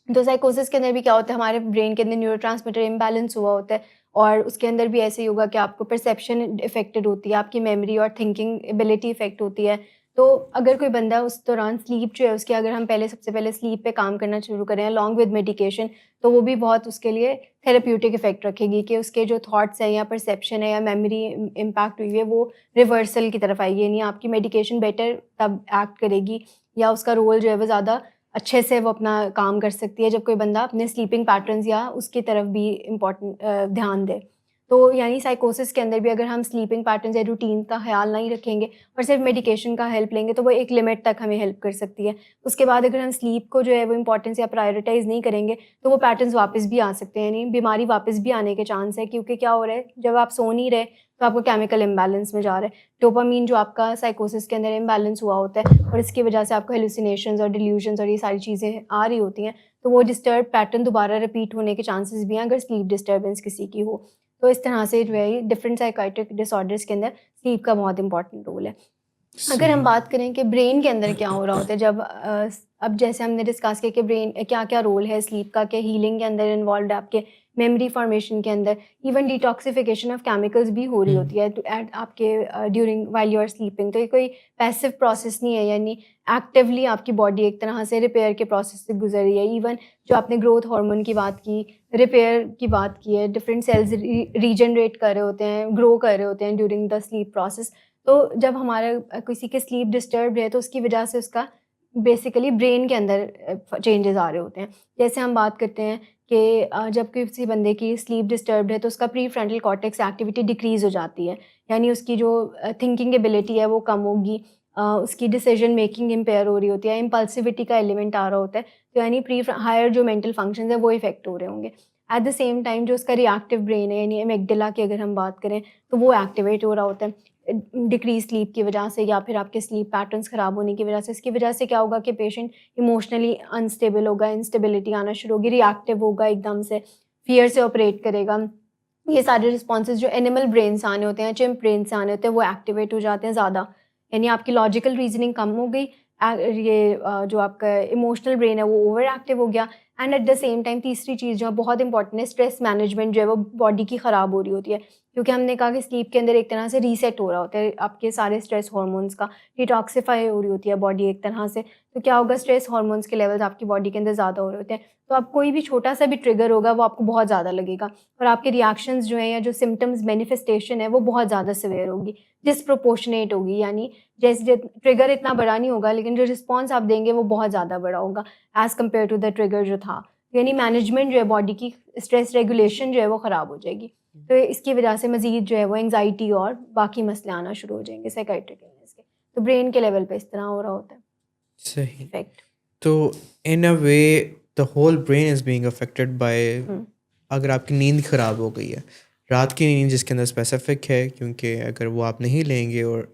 तो साइकोसिस के अंदर भी क्या होता है, हमारे ब्रेन के अंदर न्यूरोट्रांसमीटर इम्बैलेंस हुआ होता है और उसके अंदर भी ऐसे ही होगा कि आपको परसेप्शन इफेक्टेड होती है, आपकी मेमोरी और थिंकिंग एबिलिटी इफेक्ट होती है। तो अगर कोई बंदा उस दौरान स्लीप जो है उसकी, अगर हम सबसे पहले स्लीप पे काम करना शुरू करें अलॉन्ग विद मेडिकेशन, तो वो भी बहुत उसके लिए थेरेप्यूटिक इफेक्ट रखेगी कि उसके जो थॉट्स हैं या परसेप्शन है या मेमोरी इम्पैक्ट हुई है वो रिवर्सल की तरफ आएगी, यानी आपकी मेडिकेशन बेटर तब एक्ट करेगी या उसका रोल जो है वो ज़्यादा अच्छे से वो अपना काम कर सकती है जब कोई बंदा अपने स्लीपिंग पैटर्न्स या उसकी तरफ भी ध्यान दे। तो यानी साइकोसिस के अंदर भी अगर हम स्लीपिंग पैटर्न्स या रूटीन का ख्याल नहीं रखेंगे और सिर्फ मेडिकेशन का हेल्प लेंगे तो वो एक लिमिट तक हमें हेल्प कर सकती है। उसके बाद अगर हम स्लीप को जो है वो इंपॉर्टेंस या प्रायोरिटाइज़ नहीं करेंगे तो वो पैटर्न्स वापस भी आ सकते हैं, यानी बीमारी वापस भी आने के चांस है, क्योंकि क्या हो रहा है, जब आप सो नहीं रहे तो आपको केमिकल इम्बैलेंस में जा रहा है। डोपामीन जो आपका साइकोसिस के अंदर इम्बैलेंस हुआ होता है और इसकी वजह से आपको हेलुसिनेशंस और डिल्यूजन्स और ये सारी चीज़ें आ रही होती हैं, तो वो डिस्टर्ब पैटर्न दोबारा रिपीट होने के चांसेस भी हैं अगर स्लीप डिस्टर्बेंस किसी की हो। तो इस तरह से जो है डिफरेंट साइकाइट्रिक डिसऑर्डर्स के अंदर स्लीप का बहुत इंपॉर्टेंट रोल है। अगर हम बात करें कि ब्रेन के अंदर क्या हो रहा होता है, जब अब जैसे हमने डिस्कस किया कि ब्रेन क्या क्या रोल है स्लीप का, कि हीलिंग के अंदर इन्वॉल्व है, आपके मेमोरी फॉर्मेशन के अंदर, इवन डिटॉक्सिफिकेशन ऑफ केमिकल्स भी हो रही होती है एट आपके during while you are sleeping. तो ये कोई पैसिव प्रोसेस नहीं है, यानी एक्टिवली आपकी बॉडी एक तरह से रिपेयर के प्रोसेस से गुजर रही है। इवन जो आपने ग्रोथ हार्मोन की बात की, रिपेयर की बात की है, डिफरेंट सेल्स रीजनरेट कर रहे होते हैं, ग्रो कर रहे होते हैं ड्यूरिंग द स्लीप प्रोसेस। तो जब हमारा किसी के स्लीप डिस्टर्ब है तो उसकी वजह से उसका बेसिकली ब्रेन के अंदर चेंजेस आ रहे होते हैं। जैसे हम बात करते हैं कि जब किसी बंदे की स्लीप डिस्टर्ब्ड है तो उसका pre frontal cortex activity decrease हो जाती है, यानी उसकी जो थिंकिंग एबिलिटी है वो कम होगी, उसकी डिसीजन मेकिंग इम्पेयर हो रही होती है, इम्पल्सिविटी का एलिमेंट आ रहा होता है, तो यानी प्री हायर जो मेंटल फंक्शंस है वो इफेक्ट हो रहे होंगे। एट द सेम टाइम जो उसका रिएक्टिव ब्रेन है यानी एमिगडाला की अगर हम बात करें तो वो एक्टिवेट हो रहा होता है डिक्रीज स्लीप की वजह से या फिर आपके स्लीप पैटर्न्स ख़राब होने की वजह से। इसकी वजह से क्या होगा कि पेशेंट इमोशनली अनस्टेबल होगा, इंस्टेबिलिटी आना शुरू होगी, रिएक्टिव होगा, एकदम से फियर से ऑपरेट करेगा। ये सारे रिस्पॉन्सेज जो एनिमल ब्रेन से आने होते हैं, चिम्प ब्रेन से आने होते हैं, वो एक्टिवेट हो जाते हैं ज़्यादा, यानी आपकी लॉजिकल रीजनिंग कम हो गई, ये जो आपका इमोशनल ब्रेन है वो ओवर एक्टिव हो गया। And at the same time तीसरी चीज़ जो बहुत इंपॉर्टेंट है, स्ट्रेस मैनेजमेंट जो है वो बॉडी की ख़राब हो रही होती है, क्योंकि हमने कहा कि स्लीप के अंदर एक तरह से रीसेट हो रहा होता है आपके सारे स्ट्रेस हार्मोन्स का, डिटॉक्सिफाई हो रही होती है बॉडी एक तरह से। तो क्या होगा, स्ट्रेस हार्मोन्स के लेवल्स आपकी बॉडी के अंदर ज़्यादा हो रहे होते हैं, तो आप कोई भी छोटा सा भी ट्रिगर होगा वो आपको बहुत ज़्यादा लगेगा और आपके रिएक्शंस जो हैं या जो सिम्टम्स मैनिफेस्टेशन है वो बहुत ज़्यादा सिवियर होगी, डिसप्रोपोर्शनेट होगी, यानी जैसे ट्रिगर इतना बड़ा नहीं होगा लेकिन जो रिस्पॉन्स आप देंगे वो बहुत ज़्यादा बड़ा होगा as compare to the trigger जो था। यानी मैनेजमेंट जो है बॉडी की, स्ट्रेस रेगुलेशन जो है वो ख़राब हो जाएगी। तो इसकी वजह से मज़ीद जो है वो एंग्जाइटी और बाकी मसले आना शुरू हो जाएंगे साइकाइट्रिक इलनेस के। तो ब्रेन के लेवल पे इस तरह हो रहा होता है सही। इफेक्ट। तो in a way the whole brain is being affected by, अगर आपकी नींद ख़राब हो गई है, रात की नींद जिसके अंदर स्पेसिफिक है, क्योंकि अगर वो आप नहीं लेंगे और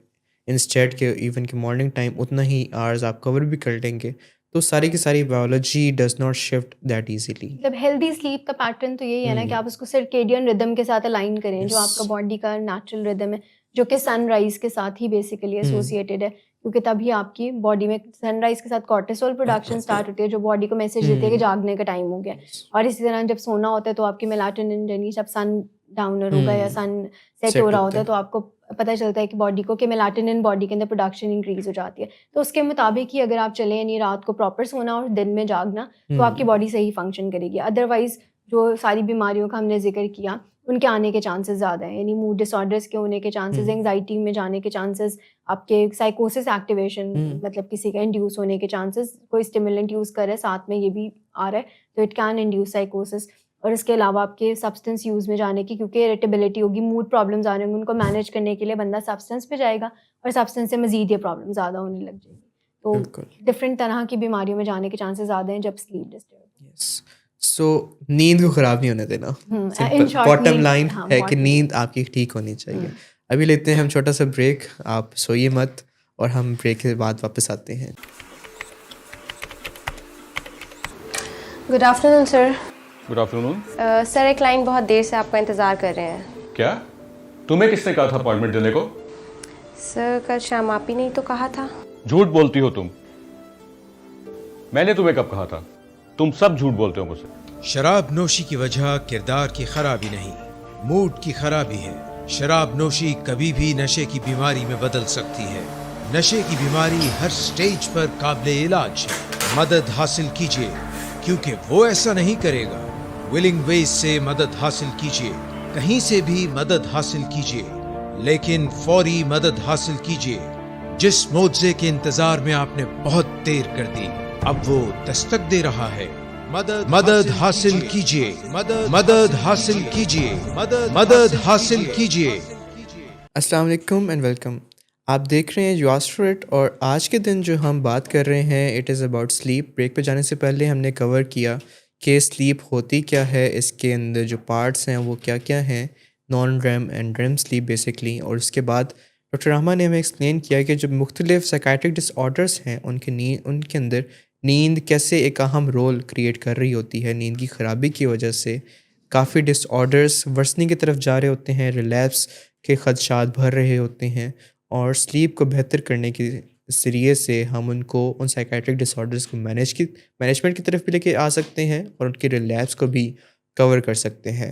इंस्टेड के इवन के मॉर्निंग टाइम उतना ही आवर्स आप कवर भी कर लेंगे, तो सारी की सारी biology does not shift that easily. मतलब हेल्दी स्लीप का पैटर्न तो यही है ना कि आप उसको सर्केडियन रिदम के साथ अलाइन करें, जो Yes. आपका बॉडी का नेचुरल रिदम है, जो कि सनराइज के साथ ही बेसिकली एसोसिएटेड है, क्योंकि तभी आपकी बॉडी में सनराइज के साथ कॉर्टिसोल प्रोडक्शन स्टार्ट होती है जो बॉडी को मैसेज देती है कि जागने का टाइम हो गया। और इसी तरह जब सोना होता है तो आपकी मेलाटोनिन यानी जब सन डाउनर होगा या सन सेट हो रहा होता है तो आपको पता चलता है कि बॉडी को कि मेलाटोनिन बॉडी के अंदर प्रोडक्शन इंक्रीज हो जाती है। तो उसके मुताबिक ही अगर आप चलें, यानी रात को प्रॉपर सोना और दिन में जागना, तो आपकी बॉडी सही फंक्शन करेगी। अदरवाइज जो सारी बीमारियों का हमने जिक्र किया उनके आने के चांसेस ज़्यादा हैं, यानी मूड डिसऑर्डर्स के होने के चांसेस, एंग्जाइटी में जाने के चांसेस, आपके साइकोसिस एक्टिवेशन मतलब किसी का इंड्यूस होने के चांसेस, कोई स्टिमुलेंट यूज़ करे साथ में ये भी आ रहा है तो इट कैन इंड्यूस साइकोसिस। और इसके अलावा आपके सब्सटेंस यूज़ में जाने की, क्योंकि इरिटेबिलिटी होगी, मूड प्रॉब्लम्स आ रहे होंगे, उनको मैनेज करने के लिए बंदा सब्सटेंस पे जाएगा और सब्सटेंस से मज़ीद ये प्रॉब्लम ज़्यादा होने लग जाएगी। तो डिफरेंट तरह की बीमारियों में जाने के चांसेस ज़्यादा हैं जब स्लीप डिस्टर्ब। यस, सो नींद को ख़राब नहीं होने देना, in short, बॉटम नींद, लाइन हाँ, है कि bottom नींद आपकी ठीक होनी चाहिए। अभी लेते हैं हम छोटा सा ब्रेक, आप सोइए मत और हम ब्रेक के बाद वापस आते हैं। Good afternoon sir. Good afternoon. Sir एक क्लाइंट बहुत देर से आपका इंतज़ार कर रहे हैं। क्या तुम्हें किसने कहा था अपॉइंटमेंट देने को? सर कल शाम आप ही नहीं तो कहा था। झूठ बोलती हो तुम। मैंने तुम्हें कब कहा था? तुम सब झूठ बोलते हो मुझसे। शराब नोशी की वजह किरदार की खराबी नहीं, मूड की खराबी है। शराब नोशी कभी भी नशे की बीमारी में बदल सकती है। नशे की बीमारी हर स्टेज पर काबिले इलाज है। मदद हासिल कीजिए, क्योंकि वो ऐसा नहीं करेगा। विलिंग वेज से मदद हासिल कीजिए, कहीं से भी मदद हासिल कीजिए, लेकिन फौरी मदद हासिल कीजिए। जिस मुआवजे के इंतजार में आपने बहुत देर कर दी, अब वो दस्तक दे रहा है। मदद हासिल कीजिए, मदद हासिल कीजिए, मदद हासिल कीजिए। अस्सलाम वालेकुम एंड वेलकम। आप देख रहे हैं यू आस्क्ड फॉर इट और आज के दिन जो हम बात कर रहे हैं it is about sleep. Break पे जाने से पहले हमने कवर किया कि स्लीप होती क्या है, इसके अंदर जो पार्ट्स हैं वो क्या क्या हैं, non RAM and REM sleep basically. और उसके बाद डॉक्टर रहमान ने हमें एक्सप्लेन किया कि जो मुख्तलिफ साइकाट्रिक डिसऑर्डर्स हैं उनके अंदर नींद कैसे एक अहम रोल क्रिएट कर रही होती है। नींद की ख़राबी की वजह से काफ़ी डिसऑर्डर्स वर्सनिंग की तरफ जा रहे होते हैं, रिलैप्स के खदशात भर रहे होते हैं और स्लीप को बेहतर करने के ज़रिए से हम उन साइकाट्रिक डिसऑर्डर्स को मैनेजमेंट की तरफ भी लेके आ सकते हैं और उनके रिलैप्स को भी कवर कर सकते हैं।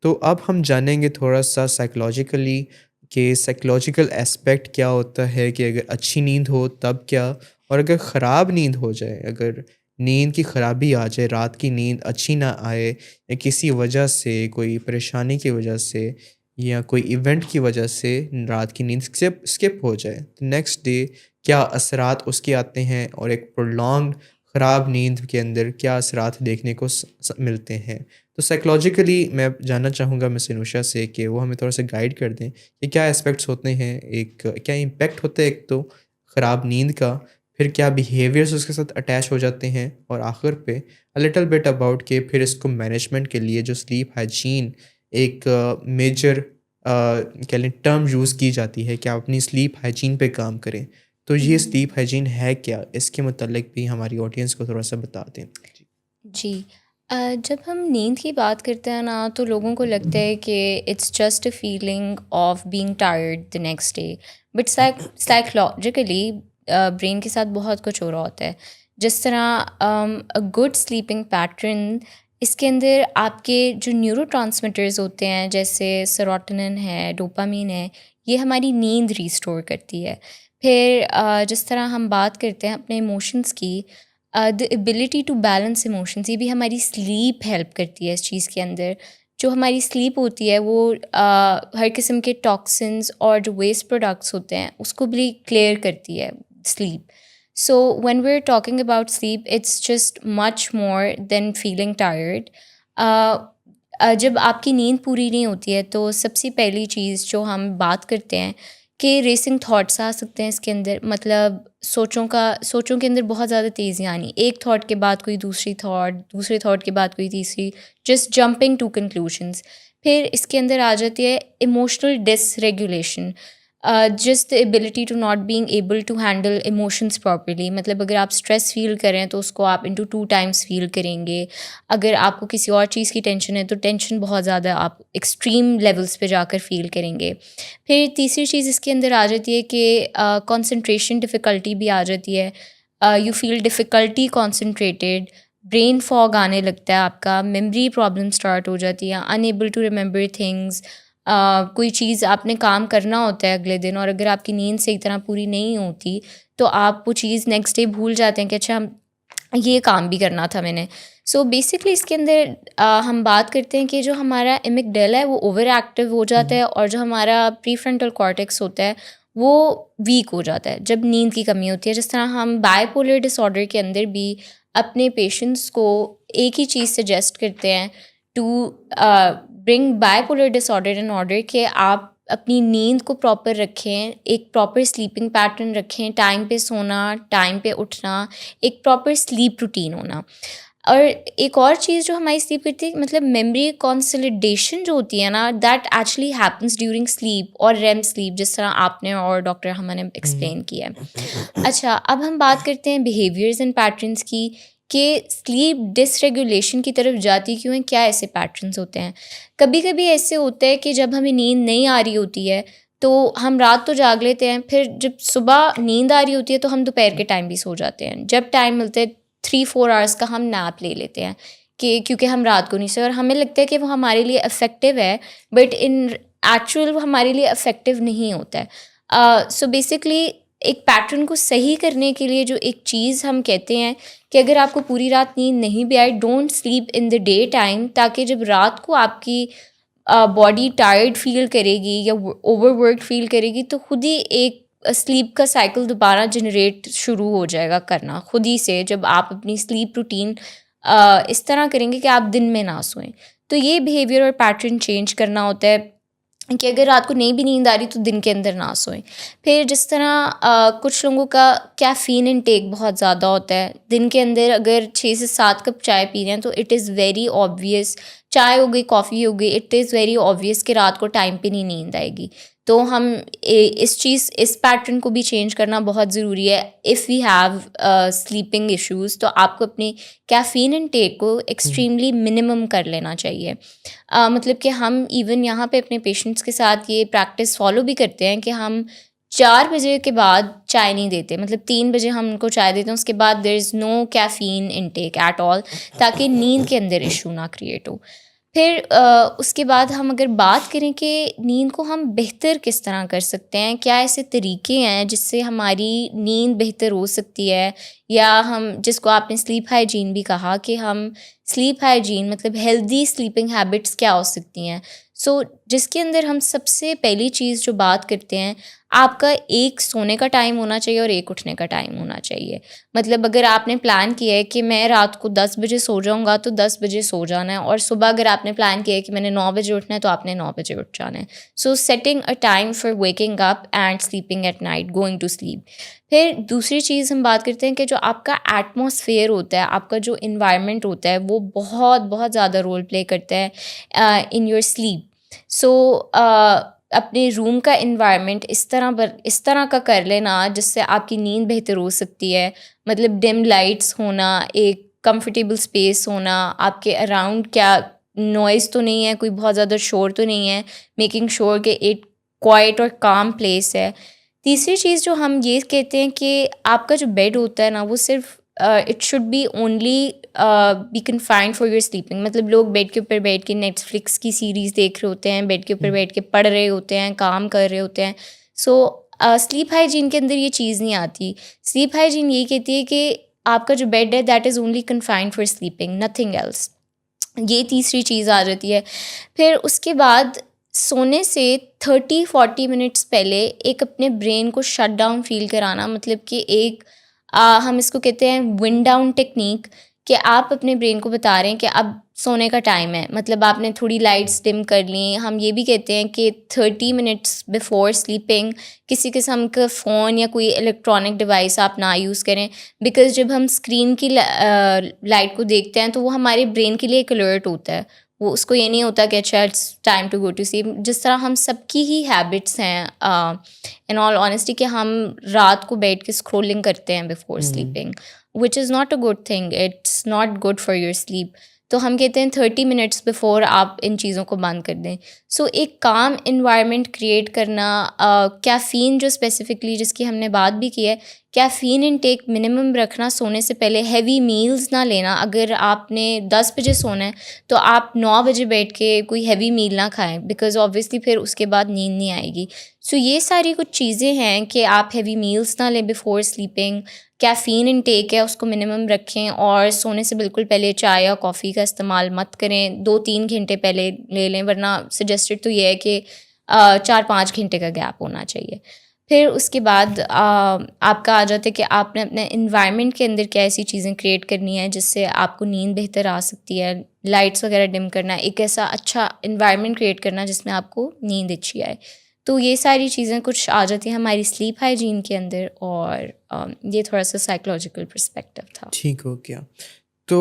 तो अब हम जानेंगे थोड़ा सा साइकोलॉजिकली कि साइकोलॉजिकल एस्पेक्ट क्या होता है, कि अगर अच्छी नींद हो तब क्या, और अगर ख़राब नींद हो जाए, अगर नींद की ख़राबी आ जाए, रात की नींद अच्छी ना आए या किसी वजह से, कोई परेशानी की वजह से या कोई इवेंट की वजह से रात की नींद स्किप हो जाए, तो नेक्स्ट डे क्या असरात उसके आते हैं और एक प्रोलॉन्ग ख़राब नींद के अंदर क्या असरात देखने को मिलते हैं। तो साइकोलॉजिकली मैं जानना चाहूँगा मिस इनुशा से कि वो हमें थोड़ा सा गाइड कर दें कि क्या एस्पेक्ट्स होते हैं, एक क्या इम्पेक्ट होता है एक तो ख़राब नींद का, फिर क्या बिहेवियर्स उसके साथ अटैच हो जाते हैं, और आखिर पे अ लिटिल बिट अबाउट कि फिर इसको मैनेजमेंट के लिए जो स्लीप हाइजीन एक मेजर कह लें टर्म यूज़ की जाती है कि आप अपनी स्लीप हाइजीन पे काम करें। तो ये स्लीप हाइजीन है क्या? इसके मुतालिक भी हमारी ऑडियंस को थोड़ा-सा बता दें। जी। जी। जब हम नींद की बात करते हैं ना तो लोगों को लगता है कि it's just a feeling of being tired the next day, but psychologically brain के साथ बहुत कुछ हो रहा होता है। जिस तरह अ गुड स्लीपिंग पैटर्न, इसके अंदर आपके जो न्यूरोट्रांसमीटर्स होते हैं जैसे सेरोटोनिन है, डोपामीन है, ये हमारी नींद रिस्टोर करती है। फिर जिस तरह हम बात करते हैं अपने इमोशंस की, the ability to balance emotions, ये भी हमारी स्लीप हेल्प करती है इस चीज़ के अंदर। जो हमारी स्लीप होती है वो हर किस्म के टॉक्सिन्स और जो वेस्ट प्रोडक्ट्स होते हैं उसको भी क्लियर करती है sleep. So when we are talking about sleep, it's just much more than feeling tired. जब आपकी नींद पूरी नहीं होती है तो सबसे पहली चीज़ जो हम बात करते हैं कि रेसिंग थॉट्स आ सकते हैं इसके अंदर। मतलब सोचों के अंदर बहुत ज़्यादा तेज़ी आनी, एक थॉट के बाद कोई दूसरी थॉट, दूसरे थॉट के बाद कोई तीसरी, जस्ट जंपिंग टू कंक्लूशंस। फिर इसके अंदर आ जाती है emotional dysregulation, just the ability to not being able to handle emotions properly. मतलब अगर आप स्ट्रेस फील करें तो उसको आप इंटू 2 टाइम्स फील करेंगे। अगर आपको किसी और चीज़ की टेंशन है तो टेंशन बहुत ज़्यादा आप एक्सट्रीम लेवल्स पे जाकर फील करेंगे। फिर तीसरी चीज़ इसके अंदर आ जाती है कि कंसंट्रेशन डिफ़िकल्टी भी आ जाती है। You feel difficulty concentrated, brain fog आने लगता है आपका, मेमोरी प्रॉब्लम स्टार्ट हो जाती है, अनएबल टू रिमेंबर थिंग्स। कोई चीज़ आपने काम करना होता है अगले दिन और अगर आपकी नींद सही तरह पूरी नहीं होती तो आप वो चीज़ नेक्स्ट डे भूल जाते हैं कि अच्छा ये काम भी करना था मैंने। सो बेसिकली इसके अंदर हम बात करते हैं कि जो हमारा एमिगडाला है वो ओवर एक्टिव हो जाता है और जो हमारा प्रीफ्रंटल कॉर्टेक्स होता है वो वीक हो जाता है जब नींद की कमी होती है। जिस तरह हम बाइपोलर डिसऑर्डर के अंदर भी अपने पेशेंट्स को एक ही चीज़ सजेस्ट करते हैं to bring bipolar disorder in order कि आप अपनी नींद को प्रॉपर रखें, एक प्रॉपर स्लीपिंग पैटर्न रखें, टाइम पे सोना, टाइम पे उठना, एक प्रॉपर स्लीप रूटीन होना। और एक और चीज़ जो हमारी स्लीप करती है, मतलब मेमोरी कंसोलिडेशन जो होती है ना, that actually happens during sleep और रेम स्लीप, जिस तरह आपने और डॉक्टर हमने एक्सप्लेन किया है। अच्छा, अब हम बात करते हैं बिहेवियर्स एंड पैटर्न्स की कि स्लीप डिसरेगुलेशन की तरफ जाती क्यों है, क्या ऐसे पैटर्न्स होते हैं। कभी कभी ऐसे होता है कि जब हमें नींद नहीं आ रही होती है तो हम रात तो जाग लेते हैं, फिर जब सुबह नींद आ रही होती है तो हम दोपहर के टाइम भी सो जाते हैं। जब टाइम मिलता है 3-4 आवर्स का हम नैप ले लेते हैं कि क्योंकि हम रात को नहीं सोए और हमें लगता है कि वो हमारे लिए इफ़ेक्टिव है, बट इन एक्चुअल वो हमारे लिए इफ़ेक्टिव नहीं होता है। सो बेसिकली एक पैटर्न को सही करने के लिए जो एक चीज़ हम कहते हैं कि अगर आपको पूरी रात नींद नहीं भी आए, don't sleep in the day time, ताकि जब रात को आपकी बॉडी टायर्ड फील करेगी या ओवरवर्क फील करेगी तो खुद ही एक स्लीप का साइकिल दोबारा जनरेट शुरू हो जाएगा करना खुद ही से, जब आप अपनी स्लीप रूटीन इस तरह करेंगे कि आप दिन में ना सोएं। तो ये बिहेवियर और पैटर्न चेंज करना होता है कि अगर रात को नहीं भी नींद आ रही तो दिन के अंदर ना सोएं। फिर जिस तरह कुछ लोगों का कैफ़ीन इनटेक बहुत ज़्यादा होता है दिन के अंदर, अगर 6 से 7 कप चाय पी रहे हैं तो इट इज़ वेरी ऑब्वियस, चाय हो गई, कॉफ़ी हो गई, इट इज़ वेरी ऑब्वियस कि रात को टाइम पे नहीं नींद आएगी। तो हम इस पैटर्न को भी चेंज करना बहुत ज़रूरी है। If we have sleeping issues तो आपको अपने कैफ़ीन इनटेक को एक्सट्रीमली मिनिमम कर लेना चाहिए। मतलब कि हम इवन यहाँ पे अपने पेशेंट्स के साथ ये प्रैक्टिस फॉलो भी करते हैं कि हम 4 बजे के बाद चाय नहीं देते, मतलब 3 बजे हम उनको चाय देते हैं, उसके बाद there is no caffeine intake at all, ताकि नींद के अंदर इशू ना क्रिएट हो। फिर उसके बाद हम अगर बात करें कि नींद को हम बेहतर किस तरह कर सकते हैं, क्या ऐसे तरीके हैं जिससे हमारी नींद बेहतर हो सकती है, या हम जिसको आपने स्लीप हाइजीन भी कहा कि हम स्लीप हाइजीन मतलब हेल्दी स्लीपिंग हैबिट्स क्या हो सकती हैं। सो जिसके अंदर हम सबसे पहली चीज़ जो बात करते हैं, आपका एक सोने का टाइम होना चाहिए और एक उठने का टाइम होना चाहिए। मतलब अगर आपने प्लान किया है कि मैं रात को 10 बजे सो जाऊँगा तो 10 बजे सो जाना है, और सुबह अगर आपने प्लान किया है कि मैंने 9 बजे उठना है तो आपने 9 बजे उठ जाना है। So setting a time for waking up and sleeping at night, going to sleep. फिर दूसरी चीज़ हम बात करते हैं कि जो आपका एटमॉस्फेयर होता है, आपका जो इन्वायरमेंट होता है, वो बहुत बहुत ज़्यादा रोल प्ले करता है इन योर स्लीप। सो अपने रूम का इन्वायरमेंट इस तरह का कर लेना जिससे आपकी नींद बेहतर हो सकती है। मतलब डिम लाइट्स होना, एक कंफर्टेबल स्पेस होना, आपके अराउंड क्या नॉइज़ तो नहीं है, कोई बहुत ज़्यादा शोर तो नहीं है, मेकिंग श्योर कि एक क्वाइट और काम प्लेस है। तीसरी चीज़ जो हम ये कहते हैं कि आपका जो बेड होता है ना, वो सिर्फ it should be only B confined for your sleeping. मतलब लोग बेड के ऊपर बैठ के नेटफ्लिक्स की सीरीज़ देख रहे होते हैं, बेड के ऊपर बैठ के पढ़ रहे होते हैं, काम कर रहे होते हैं। सो स्लीप हाइजीन के अंदर ये चीज़ नहीं आती। स्लीप हाइजीन यही कहती है कि आपका जो बेड है that is only confined for sleeping, nothing else. ये तीसरी चीज़ आ जाती है। फिर उसके बाद सोने से 30-40 मिनट्स पहले एक अपने ब्रेन को शट डाउन फ़ील कराना, मतलब कि एक हम इसको कहते हैं विंड डाउन टेक्निक, कि आप अपने ब्रेन को बता रहे हैं कि अब सोने का टाइम है। मतलब आपने थोड़ी लाइट्स डिम कर ली। हम ये भी कहते हैं कि 30 मिनट्स बिफोर स्लीपिंग किसी किस्म का फ़ोन या कोई इलेक्ट्रॉनिक डिवाइस आप ना यूज़ करें, बिकॉज़ जब हम स्क्रीन की लाइट को देखते हैं तो वो हमारे ब्रेन के लिए एक अलर्ट होता है। वो उसको ये नहीं होता कि अच्छा it's time to go to sleep. जिस तरह हम सबकी ही हैबिट्स हैं इन ऑल ऑनेस्टी कि हम रात को बैठ के स्क्रॉलिंग करते हैं before sleeping, which is not a good thing, it's not good for your sleep. तो हम कहते हैं 30 मिनट्स बिफोर आप इन चीज़ों को बंद कर दें। सो एक काम इन्वायरमेंट क्रिएट करना, कैफ़ीन जो स्पेसिफिकली जिसकी हमने बात भी की है, कैफ़ीन इनटेक मिनिमम रखना, सोने से पहले हैवी मील्स ना लेना। अगर आपने 10 बजे सोना है तो आप 9 बजे बैठ के कोई हैवी मील ना खाएं, बिकॉज़ ऑब्वियसली फिर उसके बाद नींद नहीं आएगी। सो ये सारी कुछ चीज़ें हैं कि आप हैवी मील्स ना लें बिफोर स्लीपिंग, कैफ़ीन इनटेक है उसको मिनिमम रखें, और सोने से बिल्कुल पहले चाय या कॉफ़ी का इस्तेमाल मत करें। 2-3 घंटे पहले ले लें, वरना सजेस्टेड तो ये है कि 4-5 घंटे का गैप होना चाहिए। फिर उसके बाद आपका आ जाता है कि आपने अपने इन्वायरमेंट के अंदर क्या ऐसी चीज़ें क्रिएट करनी है जिससे आपको नींद बेहतर आ सकती है। लाइट्स वगैरह डिम करना, एक ऐसा अच्छा इन्वायरमेंट क्रिएट करना जिसमें आपको नींद अच्छी आए। तो ये सारी चीज़ें कुछ आ जाती हैं हमारी स्लीप हाइजीन के अंदर, और ये थोड़ा सा साइकोलॉजिकल पर्सपेक्टिव था। ठीक हो गया। तो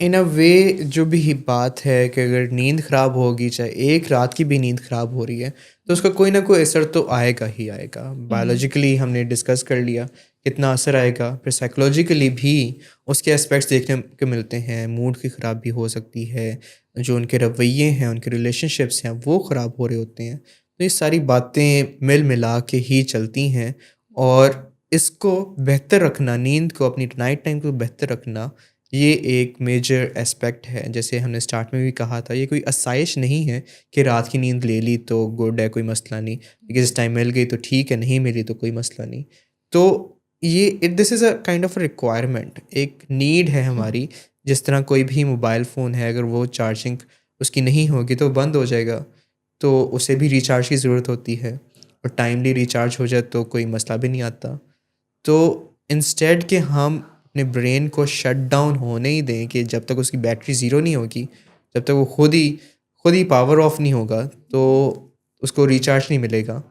इन अ वे जो भी बात है कि अगर नींद ख़राब होगी, चाहे एक रात की भी नींद ख़राब हो रही है, तो उसका कोई ना कोई असर तो आएगा ही आएगा। बायोलॉजिकली हमने डिस्कस कर लिया कितना असर आएगा, फिर साइकोलॉजिकली भी उसके एस्पेक्ट्स देखने को मिलते हैं। मूड की ख़राबी हो सकती है, जो उनके रवैये हैं, उनके रिलेशनशिप्स हैं, वो ख़राब हो रहे होते हैं। तो ये सारी बातें मिल मिला के ही चलती हैं, और इसको बेहतर रखना, नींद को, अपनी नाइट टाइम को बेहतर रखना, ये एक मेजर एस्पेक्ट है। जैसे हमने स्टार्ट में भी कहा था, ये कोई आसाइश नहीं है कि रात की नींद ले ली तो गुड है, कोई मसला नहीं, जिस टाइम मिल गई तो ठीक है, नहीं मिली तो कोई मसला नहीं। तो ये this is a kind of requirement, एक नीड है हमारी। जिस तरह कोई भी मोबाइल फ़ोन है, अगर वो चार्जिंग उसकी नहीं होगी तो बंद हो जाएगा, तो उसे भी रिचार्ज की ज़रूरत होती है, और टाइमली रिचार्ज हो जाए तो कोई मसला भी नहीं आता। तो इंस्टेड कि हम अपने ब्रेन को शट डाउन होने ही दें, कि जब तक उसकी बैटरी ज़ीरो नहीं होगी, जब तक वो खुद ही पावर ऑफ नहीं होगा, तो उसको रिचार्ज नहीं मिलेगा।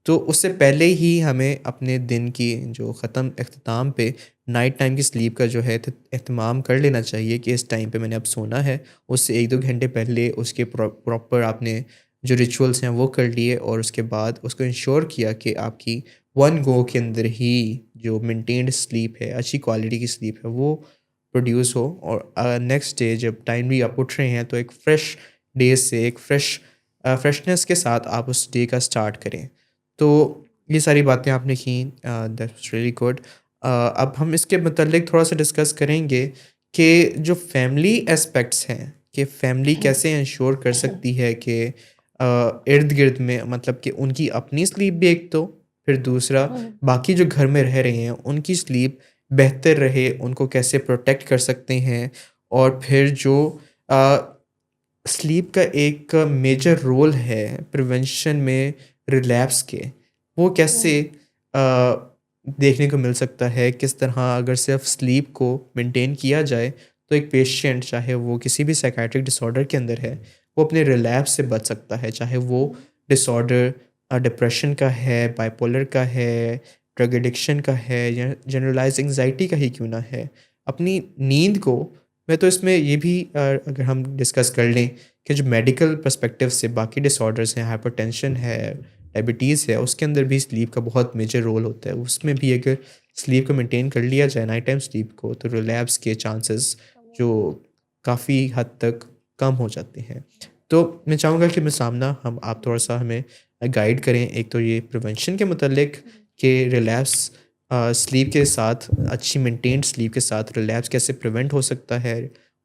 तो उससे पहले ही हमें अपने दिन की जो ख़त्म अख्ताम पे नाइट टाइम की स्लीप का जो है एहतमाम कर लेना चाहिए कि इस टाइम पे मैंने अब सोना है। उससे 1-2 घंटे पहले उसके प्रॉपर आपने जो रिचुअल्स हैं वो कर लिए, और उसके बाद उसको इंश्योर किया कि आपकी वन गो के अंदर ही जो मेंटेन्ड स्लीप है, अच्छी क्वालिटी की स्लीप है, वो प्रोड्यूस हो, और नेक्स्ट डे जब टाइमली आप उठ रहे हैं तो एक फ़्रेश डे से, एक फ्रेशनेस के साथ आप उस डे का स्टार्ट करें। तो ये सारी बातें आपने की, दैट्स रियली गुड। अब हम इसके मतलब थोड़ा सा डिस्कस करेंगे कि जो फैमिली एस्पेक्ट्स हैं, कि फैमिली कैसे इंश्योर कर सकती है कि इर्द गिर्द में, मतलब कि उनकी अपनी स्लीप भी एक, तो फिर दूसरा बाकी जो घर में रह रहे हैं उनकी स्लीप बेहतर रहे, उनको कैसे प्रोटेक्ट कर सकते हैं। और फिर जो स्लीप का एक मेजर रोल है प्रिवेंशन में रिलैप्स के, वो कैसे देखने को मिल सकता है, किस तरह अगर सिर्फ स्लीप को मेंटेन किया जाए तो एक पेशेंट, चाहे वो किसी भी साइकेट्रिक डिसऑर्डर के अंदर है, वो अपने रिलैप्स से बच सकता है, चाहे वो डिसऑर्डर डिप्रेशन का है, बाइपोलर का है, ड्रग एडिक्शन का है, या जनरलाइज एंजाइटी का ही क्यों ना है। अपनी नींद को, मैं तो इसमें ये भी अगर हम डिस्कस कर लें कि जो मेडिकल पर्सपेक्टिव से बाकी डिसऑर्डर्स हैं, हाइपरटेंशन है, डायबिटीज़ है, उसके अंदर भी स्लीप का बहुत मेजर रोल होता है। उसमें भी अगर स्लीप को मेंटेन कर लिया जाए, नाइट टाइम स्लीप को, तो रिलैप्स के चांसेस जो काफ़ी हद तक कम हो जाते हैं। तो मैं चाहूँगा कि मैं सामना हम आप थोड़ा-सा हमें गाइड करें, एक तो ये प्रिवेंशन के मुतालिक कि रिलैप्स स्लीप के साथ, अच्छी मेंटेन्ड स्लीप के साथ रिलैप्स कैसे प्रिवेंट हो सकता है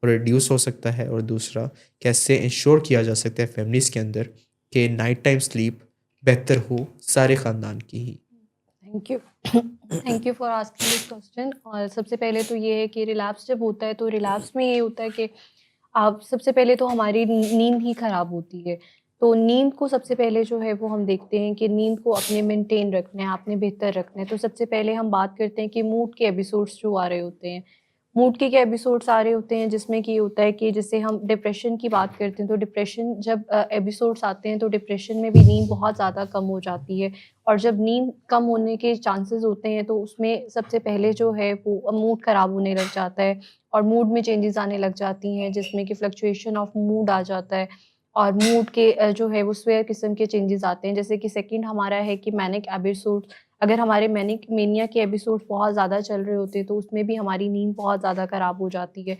और रिड्यूस हो सकता है, और दूसरा कैसे इंश्योर किया जा सकता है फैमिलीज़ के अंदर कि नाइट टाइम स्लीप बेहतर हो सारे ख़ानदान की ही। Thank you thank you for asking this question. और सबसे पहले तो ये है कि रिलैप्स जब होता है तो रिलैप्स में ये होता है कि आप सबसे पहले तो हमारी नींद ही ख़राब होती है। तो नींद को सबसे पहले जो है वो हम देखते हैं कि नींद को अपने मेंटेन रखना है, आपने बेहतर रखना है। तो सबसे पहले हम बात करते हैं कि मूड के एपिसोड्स जो आ रहे होते हैं। मूड के क्या एपिसोड्स आ रहे होते हैं जिसमें कि ये होता है कि जैसे हम डिप्रेशन की बात करते हैं तो डिप्रेशन जब एपिसोड्स आते हैं तो डिप्रेशन में भी नींद बहुत ज़्यादा कम हो जाती है। और जब नींद कम होने के चांसेस होते हैं तो उसमें सबसे पहले जो है वो मूड ख़राब होने लग जाता है और मूड में चेंजेस आने लग जाती हैं जिसमें कि फ्लक्चुएशन ऑफ मूड आ जाता है। और मूड के जो है वो स्वेयर किस्म के चेंजेस आते हैं। जैसे कि सेकंड हमारा है कि मैनिक एपिसोड, अगर हमारे मैनिक मेनिया के एपिसोड्स बहुत ज़्यादा चल रहे होते हैं तो उसमें भी हमारी नींद बहुत ज़्यादा ख़राब हो जाती है,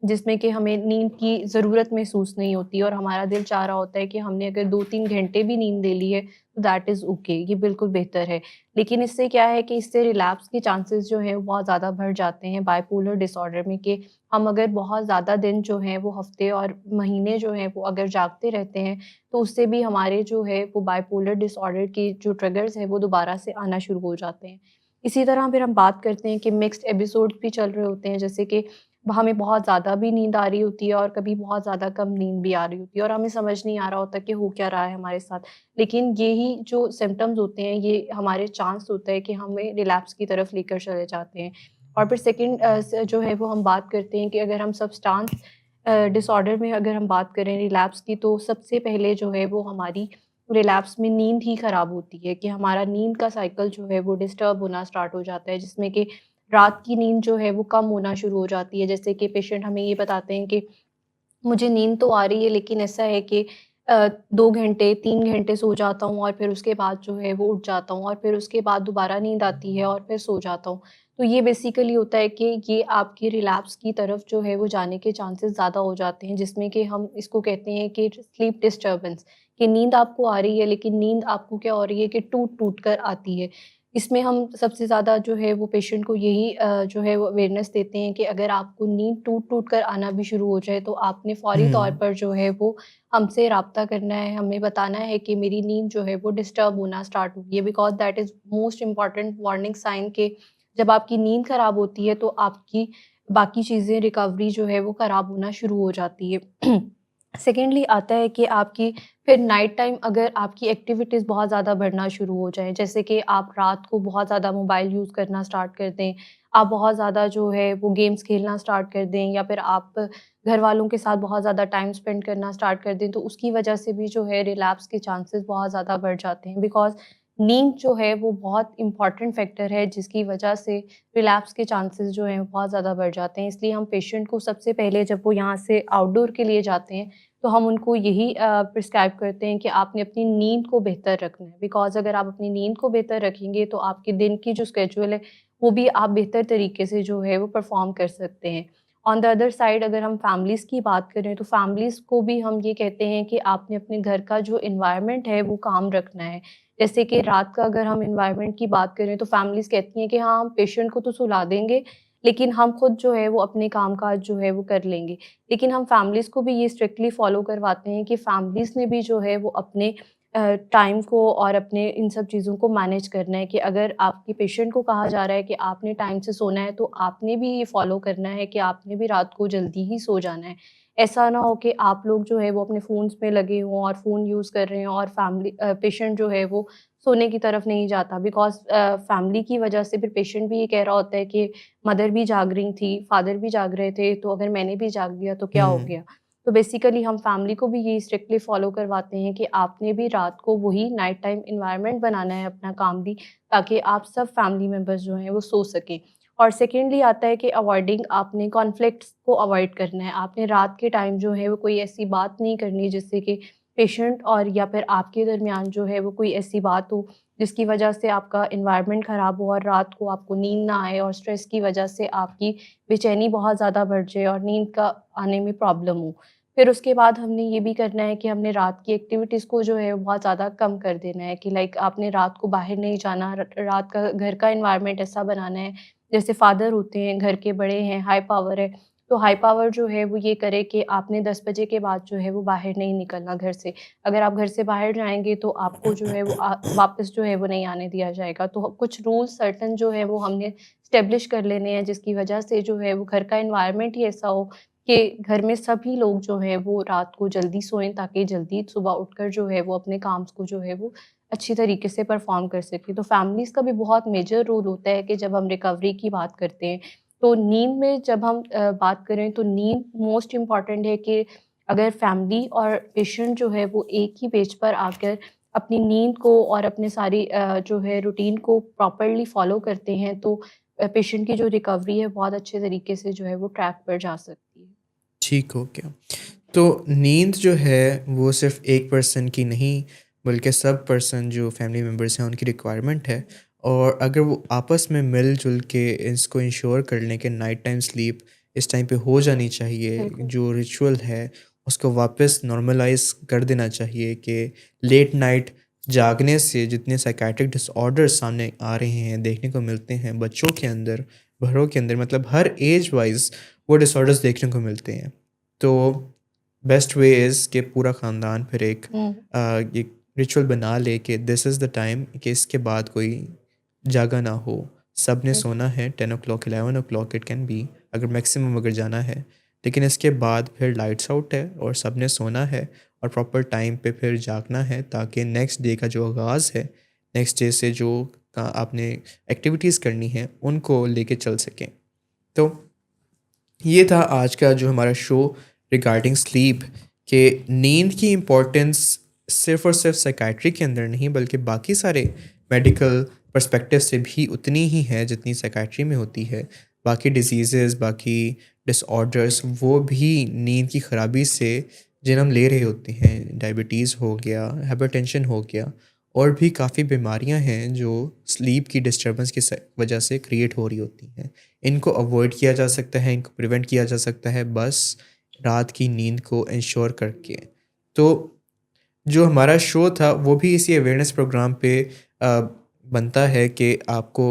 जिसमें कि हमें नींद की ज़रूरत महसूस नहीं होती और हमारा दिल चाह रहा होता है कि हमने अगर 2-3 घंटे भी नींद ले ली है तो दैट इज़ ओके, ये बिल्कुल बेहतर है। लेकिन इससे क्या है कि इससे रिलैप्स के चांसेस जो हैं वो बहुत ज़्यादा बढ़ जाते हैं बाइपोलर डिसऑर्डर में, कि हम अगर बहुत ज़्यादा दिन जो हैं वो हफ़्ते और महीने जो हैं वो अगर जागते रहते हैं तो उससे भी हमारे जो है वो बाइपोलर डिसऑर्डर के जो ट्रिगर्स हैं वो दोबारा से आना शुरू हो जाते हैं। इसी तरह फिर हम बात करते हैं कि मिक्स्ड एपिसोड्स भी चल रहे होते हैं, जैसे कि हमें बहुत ज़्यादा भी नींद आ रही होती है और कभी बहुत ज़्यादा कम नींद भी आ रही होती है और हमें समझ नहीं आ रहा होता कि हो क्या रहा है हमारे साथ। लेकिन यही जो सिम्पटम्स होते हैं ये हमारे चांस होता है कि हमें रिलैप्स की तरफ लेकर चले जाते हैं। और फिर सेकंड जो है वो हम बात करते हैं कि अगर हम सब्सटेंस डिसऑर्डर में अगर हम बात करें रिलैप्स की, तो सबसे पहले जो है वो हमारी रिलैप्स में नींद ही ख़राब होती है, कि हमारा नींद का साइकिल जो है वो डिस्टर्ब होना स्टार्ट हो जाता है, जिसमें कि रात की नींद जो है वो कम होना शुरू हो जाती है। जैसे कि पेशेंट हमें ये बताते हैं कि मुझे नींद तो आ रही है लेकिन ऐसा है कि 2 घंटे 3 घंटे सो जाता हूँ और फिर उसके बाद जो है वो उठ जाता हूँ और फिर उसके बाद दोबारा नींद आती है और फिर सो जाता हूँ। तो ये बेसिकली होता है कि ये आपकी रिलैप्स की तरफ जो है वो जाने के चांसेस ज़्यादा हो जाते हैं, जिसमें कि हम इसको कहते हैं कि स्लीप डिस्टर्बेंस, कि नींद आपको आ रही है लेकिन नींद आपको क्या हो रही है कि टूट-टूट कर आती है। इसमें हम सबसे ज़्यादा जो है वो पेशेंट को यही जो है वो अवेयरनेस देते हैं कि अगर आपको नींद टूट-टूट कर आना भी शुरू हो जाए तो आपने फ़ौरी तौर हुँ। पर जो है वो हमसे राब्ता करना है, हमें बताना है कि मेरी नींद जो है वो डिस्टर्ब होना स्टार्ट हो गई है, because that is most important warning sign कि जब आपकी नींद ख़राब होती है तो आपकी बाकी चीज़ें रिकवरी जो है वो ख़राब होना शुरू हो जाती है। सेकेंडली आता है कि आपकी फिर नाइट टाइम अगर आपकी एक्टिविटीज़ बहुत ज़्यादा बढ़ना शुरू हो जाएँ, जैसे कि आप रात को बहुत ज़्यादा मोबाइल यूज़ करना स्टार्ट कर दें, आप बहुत ज़्यादा जो है वो गेम्स खेलना स्टार्ट कर दें या फिर आप घर वालों के साथ बहुत ज़्यादा टाइम स्पेंड करना स्टार्ट कर दें, तो उसकी वजह से भी जो है रिलैप्स के चांसेस बहुत ज़्यादा बढ़ जाते हैं, बिकॉज़ नींद जो है वो बहुत इम्पॉर्टेंट फैक्टर है जिसकी वजह से रिलैप्स के चांसेस जो हैं वो बहुत ज़्यादा बढ़ जाते हैं। इसलिए हम पेशेंट को सबसे पहले जब वो यहाँ से आउटडोर के लिए जाते हैं तो हम उनको यही प्रिस्क्राइब करते हैं कि आपने अपनी नींद को बेहतर रखना है, बिकॉज़ अगर आप अपनी नींद को बेहतर रखेंगे तो आपके दिन की जो शेड्यूल है वो भी आप बेहतर तरीके से जो है वो परफ़ॉर्म कर सकते हैं। ऑन द अदर साइड अगर हम फैमिलीज़ की बात करें तो फैमिलीज़ को भी हम ये कहते हैं कि आपने अपने घर का जो एनवायरनमेंट है वो काम रखना है। जैसे कि रात का अगर हम एनवायरनमेंट की बात करें तो फैमिलीज़ कहती हैं कि हाँ, हम पेशेंट को तो सुला देंगे, लेकिन हम खुद जो है वो अपने काम-काज जो है वो कर लेंगे। लेकिन हम फैमिलीज़ को भी ये स्ट्रिक्टली फ़ॉलो करवाते हैं कि फैमिलीज़ ने भी जो है वो अपने टाइम को और अपने इन सब चीज़ों को मैनेज करना है, कि अगर आपके पेशेंट को कहा जा रहा है कि आपने टाइम से सोना है, तो आपने भी ये फ़ॉलो करना है कि आपने भी रात को जल्दी ही सो जाना है। ऐसा ना हो कि आप लोग जो है वो अपने फ़ोन्स में लगे हों और फ़ोन यूज़ कर रहे हों और पेशेंट जो है वो सोने की तरफ नहीं जाता, बिकॉज़ फैमिली की वजह से फिर पेशेंट भी ये कह रहा होता है कि मदर भी जाग रही थी, फादर भी जाग रहे थे, तो अगर मैंने भी जाग लिया तो क्या हो हुँ, गया? तो बेसिकली हम फैमिली को भी यही स्ट्रिक्टली फ़ॉलो करवाते हैं कि आपने भी रात को वही नाइट टाइम एनवायरनमेंट बनाना है अपना कामली, ताकि आप सब फैमिली मेंबर्स जो हैं वो सो सकें। और सेकेंडली आता है कि अवॉइडिंग, आपने कॉन्फ्लिक्ट्स को अवॉइड करना है। आपने रात के टाइम जो है वो कोई ऐसी बात नहीं करनी जिससे कि पेशेंट और या फिर आपके दरमियान जो है वो कोई ऐसी बात हो जिसकी वजह से आपका एनवायरनमेंट ख़राब हो और रात को आपको नींद ना आए और स्ट्रेस की वजह से आपकी बेचैनी बहुत ज़्यादा बढ़ जाए और नींद का आने में प्रॉब्लम हो। फिर उसके बाद हमने ये भी करना है कि हमने रात की एक्टिविटीज़ को जो है बहुत ज़्यादा कम कर देना है कि लाइक आपने रात को बाहर नहीं जाना, रात का घर का एनवायरनमेंट ऐसा बनाना है, जैसे फादर होते हैं, घर के बड़े हैं, हाई पावर है, तो हाई पावर जो है वो ये करे कि आपने 10 बजे के बाद जो है वो बाहर नहीं निकलना घर से। अगर आप घर से बाहर जाएँगे तो आपको जो है वो वापस जो है वो नहीं आने दिया जाएगा। तो कुछ रूल्स सर्टेन जो है वो हमने एस्टेब्लिश कर लेने हैं, जिसकी वजह से जो है वो घर का एनवायरनमेंट ही ऐसा हो कि घर में सभी लोग जो हैं वो रात को जल्दी सोएँ, ताकि जल्दी सुबह उठकर जो है वो अपने काम को जो है वो अच्छी तरीके से परफ़ॉर्म कर सकें। तो फैमिलीज़ का भी बहुत मेजर रोल होता है कि जब हम रिकवरी की बात करते हैं, तो नींद में जब हम बात करें तो नींद मोस्ट इम्पॉर्टेंट है कि अगर फैमिली और पेशेंट जो है वो एक ही पेज पर आकर अपनी नींद को और अपने सारी जो है रूटीन को प्रॉपर्ली फ़ॉलो करते हैं, तो पेशेंट की जो रिकवरी है बहुत अच्छे तरीके से जो है वो ट्रैक पर जा सकती है। ठीक हो गया। तो नींद जो है वो सिर्फ़ एक पर्सन की नहीं, बल्कि सब पर्सन जो फैमिली मेंबर्स हैं उनकी रिक्वायरमेंट है, और अगर वो आपस में मिल-जुल के इसको इंश्योर कर लें कि नाइट टाइम स्लीप इस टाइम पे हो जानी चाहिए, बिल्कुल। जो रिचुअल है उसको वापस नॉर्मलाइज़ कर देना चाहिए कि लेट नाइट जागने से जितने साइकियाट्रिक डिसऑर्डर्स सामने आ रहे हैं, देखने को मिलते हैं बच्चों के अंदर, बड़ों के अंदर, मतलब हर एज वाइज़ वो डिसऑर्डर्स देखने को मिलते हैं। तो बेस्ट वे इज़ कि पूरा ख़ानदान फिर हुँ। एक रिचुअल बना ले कि दिस इज़ द टाइम कि इसके बाद कोई जागा ना हो। सब ने सोना है 10 o'clock 11 o'clock it can be, अगर मैक्सिमम अगर जाना है। लेकिन इसके बाद फिर लाइट्स आउट है और सब ने सोना है और प्रॉपर टाइम पे फिर जागना है, ताकि नेक्स्ट डे का जो आगाज़ है, नेक्स्ट डे से जो आपने एक्टिविटीज़ करनी है उनको लेके चल सकें। तो ये था आज का जो हमारा शो रिगार्डिंग स्लीप, के नींद की इम्पोर्टेंस सिर्फ़ और सिर्फ साइकियाट्री के अंदर नहीं बल्कि बाकी सारे मेडिकल पर्सपेक्टिव से भी उतनी ही है जितनी साइकियाट्री में होती है। बाकी डिसीज़ेज़, बाकी डिसऑर्डर्स वो भी नींद की ख़राबी से जन्म ले रहे होते हैं। डायबिटीज़ हो गया, हाइपरटेंशन हो गया, और भी काफ़ी बीमारियां हैं जो स्लीप की डिस्टर्बेंस की वजह से क्रिएट हो रही होती हैं। इनको अवॉइड किया जा सकता है, इनको प्रिवेंट किया जा सकता है बस रात की नींद को इंश्योर करके। तो जो हमारा शो था वो भी इसी अवेयरनेस प्रोग्राम पे बनता है कि आपको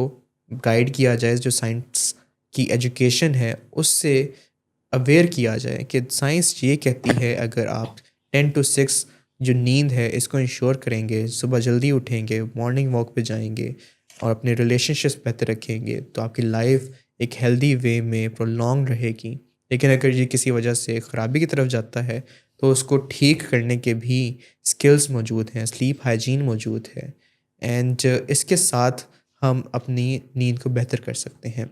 गाइड किया जाए, जो साइंस की एजुकेशन है उससे अवेयर किया जाए कि साइंस ये कहती है अगर आप 10 to 6 जो नींद है इसको इंश्योर करेंगे, सुबह जल्दी उठेंगे, मॉर्निंग वॉक पे जाएंगे और अपने रिलेशनशिप्स बेहतर रखेंगे, तो आपकी लाइफ एक हेल्दी वे में प्रोलॉन्ग रहेगी। लेकिन अगर ये किसी वजह से ख़राबी की तरफ जाता है तो उसको ठीक करने के भी स्किल्स मौजूद हैं, स्लीप हाइजीन मौजूद है, एंड इसके साथ हम अपनी नींद को बेहतर कर सकते हैं।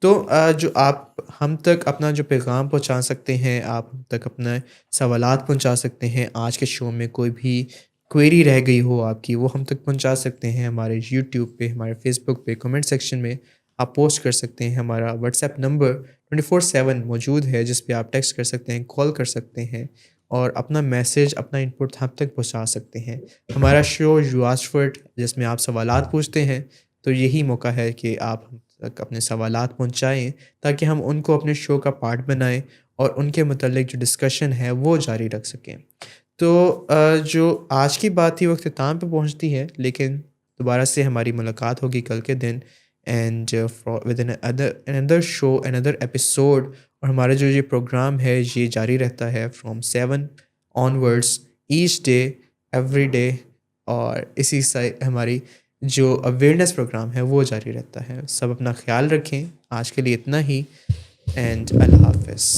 तो जो आप हम तक अपना जो पैगाम पहुंचा सकते हैं, आप हम तक अपना सवालात पहुंचा सकते हैं। आज के शो में कोई भी क्वेरी रह गई हो आपकी, वो हम तक पहुंचा सकते हैं हमारे यूट्यूब पे, हमारे फेसबुक पे, कमेंट सेक्शन में आप पोस्ट कर सकते हैं। हमारा व्हाट्सएप नंबर 24/7 मौजूद है जिस पे आप टेक्स्ट कर सकते हैं, कॉल कर सकते हैं और अपना मैसेज, अपना इनपुट हम तक पहुंचा सकते हैं। हमारा show you asked for it, जिसमें आप सवालात पूछते हैं, तो यही मौका है कि आप हम तक अपने सवालात पहुंचाएं ताकि हम उनको अपने शो का पार्ट बनाएं और उनके मुतालिक जो डिस्कशन है वो जारी रख सकें। तो जो आज की बात थी वो अख्ताम पे पहुंचती है, लेकिन दोबारा से हमारी मुलाकात होगी कल के दिन, and with another show, another episode. और हमारा जो ये प्रोग्राम है ये जारी रहता है from 7 onwards each day, every day, और इसी से हमारी जो अवेयरनेस प्रोग्राम है वो जारी रहता है। सब अपना ख्याल रखें। आज के लिए इतना ही, एंड अल्लाह हाफ़िज़।